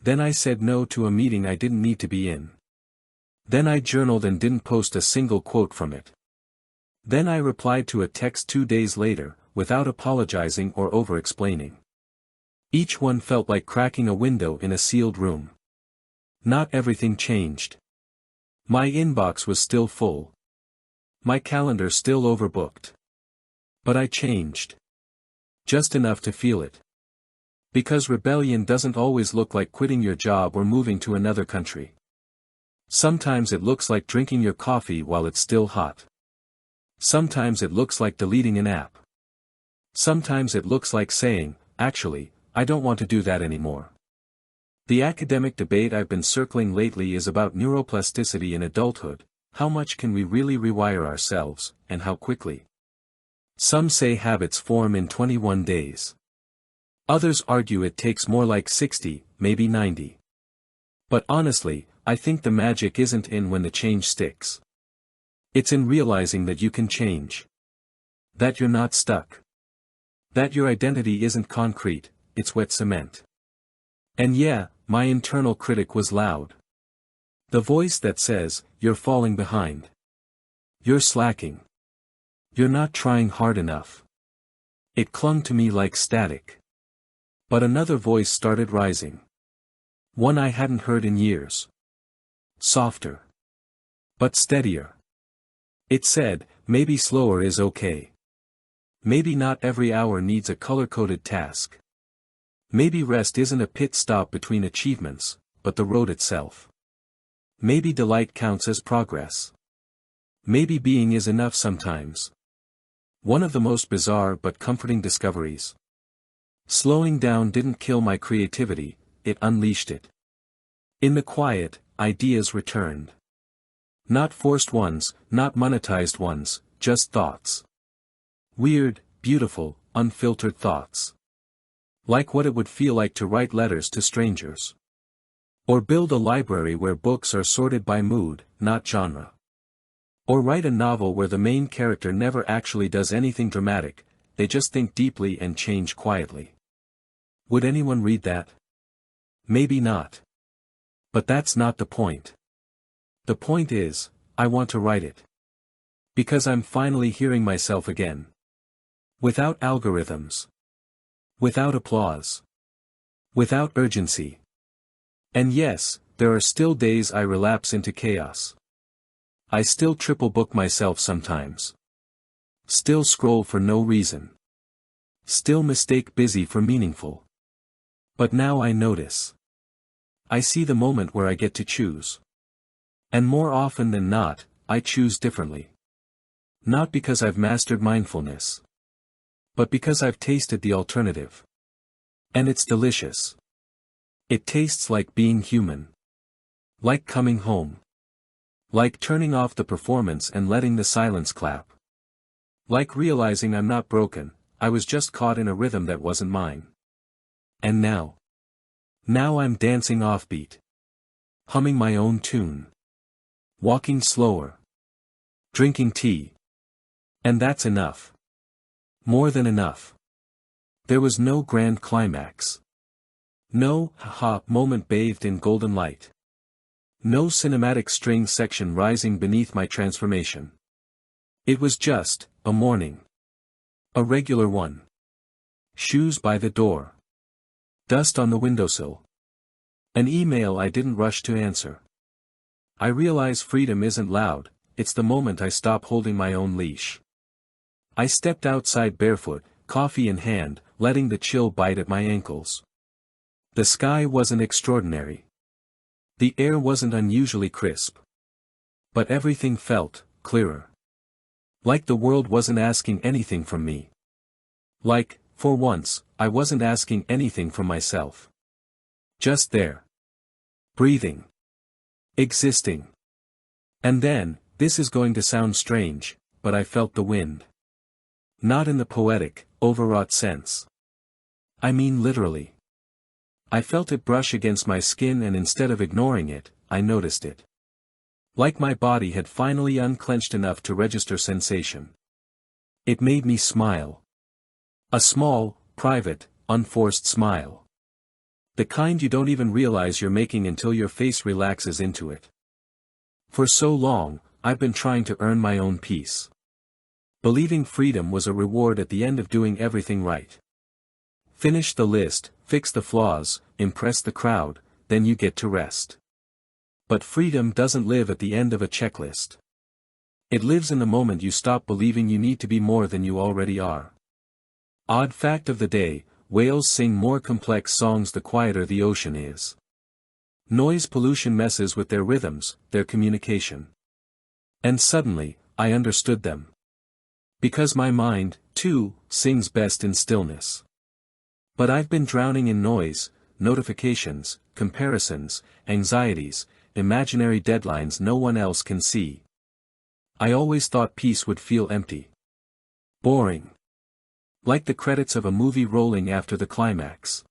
Then I said no to a meeting I didn't need to be in. Then I journaled and didn't post a single quote from it. Then I replied to a text 2 days later, without apologizing or over-explaining. Each one felt like cracking a window in a sealed room. Not everything changed. My inbox was still full. My calendar still overbooked. But I changed. Just enough to feel it. Because rebellion doesn't always look like quitting your job or moving to another country. Sometimes it looks like drinking your coffee while it's still hot. Sometimes it looks like deleting an app. Sometimes it looks like saying, actually, I don't want to do that anymore. The academic debate I've been circling lately is about neuroplasticity in adulthood. How much can we really rewire ourselves, and how quickly? Some say habits form in 21 days. Others argue it takes more like 60, maybe 90. But honestly, I think the magic isn't in when the change sticks. It's in realizing that you can change. That you're not stuck. That your identity isn't concrete, it's wet cement. And yeah, my internal critic was loud. The voice that says, you're falling behind. You're slacking. You're not trying hard enough. It clung to me like static. But another voice started rising. One I hadn't heard in years. Softer. But steadier. It said, maybe slower is okay. Maybe not every hour needs a color-coded task. Maybe rest isn't a pit stop between achievements, but the road itself. Maybe delight counts as progress. Maybe being is enough sometimes. One of the most bizarre but comforting discoveries. Slowing down didn't kill my creativity, it unleashed it. In the quiet, ideas returned. Not forced ones, not monetized ones, just thoughts. Weird, beautiful, unfiltered thoughts. Like what it would feel like to write letters to strangers. Or build a library where books are sorted by mood, not genre. Or write a novel where the main character never actually does anything dramatic, they just think deeply and change quietly. Would anyone read that? Maybe not. But that's not the point. The point is, I want to write it. Because I'm finally hearing myself again. Without algorithms. Without applause. Without urgency. And yes, there are still days I relapse into chaos. I still triple book myself sometimes. Still scroll for no reason. Still mistake busy for meaningful. But now I notice. I see the moment where I get to choose. And more often than not, I choose differently. Not because I've mastered mindfulness. But because I've tasted the alternative. And it's delicious. It tastes like being human. Like coming home. Like turning off the performance and letting the silence clap. Like realizing I'm not broken, I was just caught in a rhythm that wasn't mine. And now. Now I'm dancing offbeat. Humming my own tune. Walking slower. Drinking tea. And that's enough. More than enough. There was no grand climax. No ha-ha moment bathed in golden light. No cinematic string section rising beneath my transformation. It was just a morning. A regular one. Shoes by the door. Dust on the windowsill. An email I didn't rush to answer. I realize freedom isn't loud, it's the moment I stop holding my own leash. I stepped outside barefoot, coffee in hand, letting the chill bite at my ankles. The sky wasn't extraordinary. The air wasn't unusually crisp. But everything felt clearer. Like the world wasn't asking anything from me. Like, for once, I wasn't asking anything from myself. Just there. Breathing. Existing. And then, this is going to sound strange, but I felt the wind. Not in the poetic, overwrought sense. I mean literally. I felt it brush against my skin, and instead of ignoring it, I noticed it. Like my body had finally unclenched enough to register sensation. It made me smile. A small, private, unforced smile. The kind you don't even realize you're making until your face relaxes into it. For so long, I've been trying to earn my own peace. Believing freedom was a reward at the end of doing everything right. Finish the list, fix the flaws, impress the crowd, then you get to rest. But freedom doesn't live at the end of a checklist. It lives in the moment you stop believing you need to be more than you already are. Odd fact of the day, whales sing more complex songs the quieter the ocean is. Noise pollution messes with their rhythms, their communication. And suddenly, I understood them. Because my mind, too, sings best in stillness. But I've been drowning in noise, notifications, comparisons, anxieties, imaginary deadlines no one else can see. I always thought peace would feel empty. Boring. Like the credits of a movie rolling after the climax.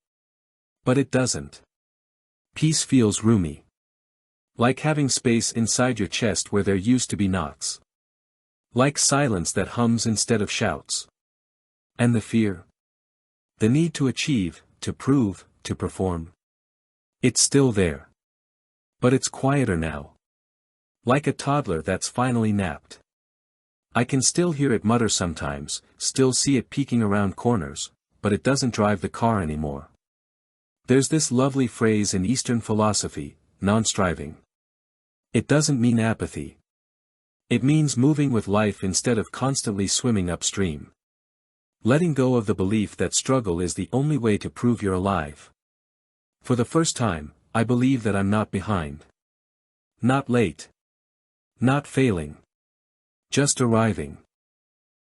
But it doesn't. Peace feels roomy. Like having space inside your chest where there used to be knots. Like silence that hums instead of shouts. And the fear? The need to achieve, to prove, to perform. It's still there. But it's quieter now. Like a toddler that's finally napped. I can still hear it mutter sometimes, still see it peeking around corners, but it doesn't drive the car anymore. There's this lovely phrase in Eastern philosophy, non-striving. It doesn't mean apathy. It means moving with life instead of constantly swimming upstream. Letting go of the belief that struggle is the only way to prove you're alive. For the first time, I believe that I'm not behind. Not late. Not failing. Just arriving.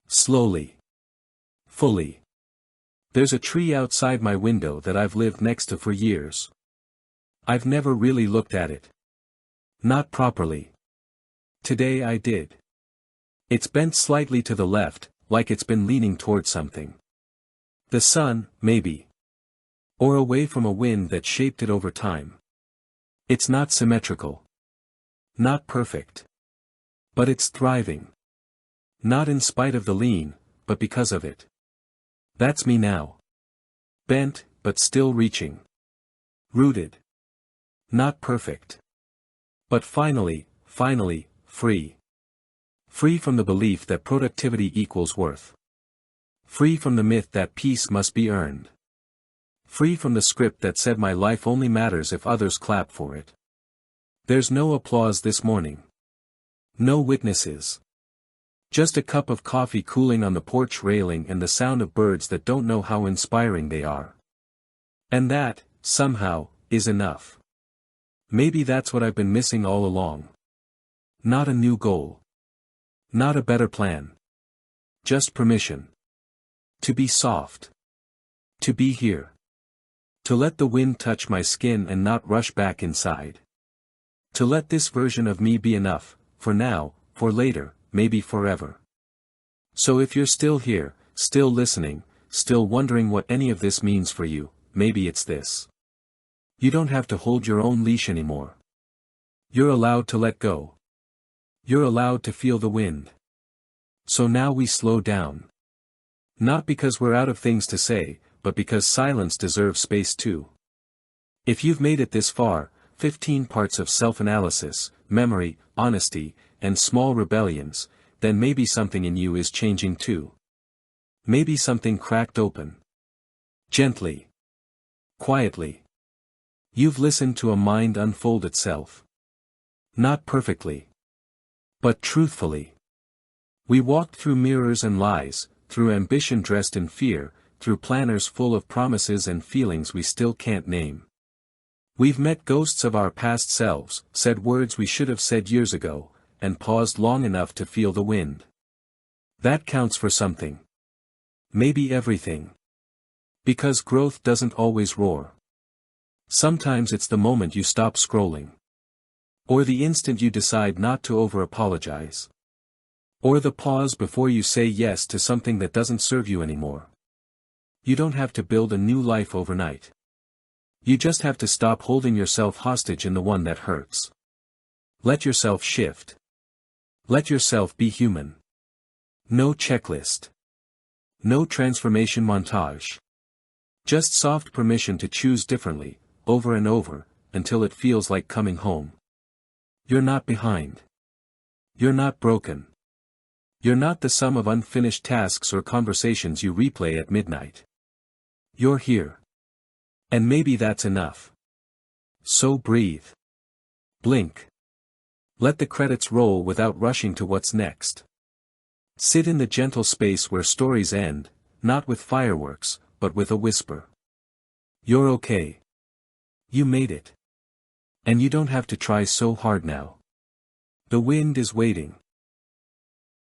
Slowly. Fully. There's a tree outside my window that I've lived next to for years. I've never really looked at it. Not properly. Today I did. It's bent slightly to the left, like it's been leaning toward something. The sun, maybe. Or away from a wind that shaped it over time. It's not symmetrical. Not perfect. But it's thriving. Not in spite of the lean, but because of it. That's me now. Bent, but still reaching. Rooted. Not perfect. But finally, free. Free from the belief that productivity equals worth. Free from the myth that peace must be earned. Free from the script that said my life only matters if others clap for it. There's no applause this morning. No witnesses. Just a cup of coffee cooling on the porch railing and the sound of birds that don't know how inspiring they are. And that, somehow, is enough. Maybe that's what I've been missing all along. Not a new goal. Not a better plan. Just permission. To be soft. To be here. To let the wind touch my skin and not rush back inside. To let this version of me be enough, for now, for later, maybe forever. So if you're still here, still listening, still wondering what any of this means for you, maybe it's this. You don't have to hold your own leash anymore. You're allowed to let go. You're allowed to feel the wind. So now we slow down. Not because we're out of things to say, but because silence deserves space too. If you've made it this far, 15 parts of self-analysis, memory, honesty, and small rebellions, then maybe something in you is changing too. Maybe something cracked open. Gently. Quietly. You've listened to a mind unfold itself. Not perfectly. But truthfully. We walked through mirrors and lies, through ambition dressed in fear, through planners full of promises and feelings we still can't name. We've met ghosts of our past selves, said words we should have said years ago, and paused long enough to feel the wind. That counts for something. Maybe everything. Because growth doesn't always roar. Sometimes it's the moment you stop scrolling. Or the instant you decide not to over-apologize. Or the pause before you say yes to something that doesn't serve you anymore. You don't have to build a new life overnight. You just have to stop holding yourself hostage in the one that hurts. Let yourself shift. Let yourself be human. No checklist. No transformation montage. Just soft permission to choose differently, over and over, until it feels like coming home. You're not behind. You're not broken. You're not the sum of unfinished tasks or conversations you replay at midnight. You're here. And maybe that's enough. So breathe. Blink. Let the credits roll without rushing to what's next. Sit in the gentle space where stories end, not with fireworks, but with a whisper. You're okay. You made it. And you don't have to try so hard now. The wind is waiting.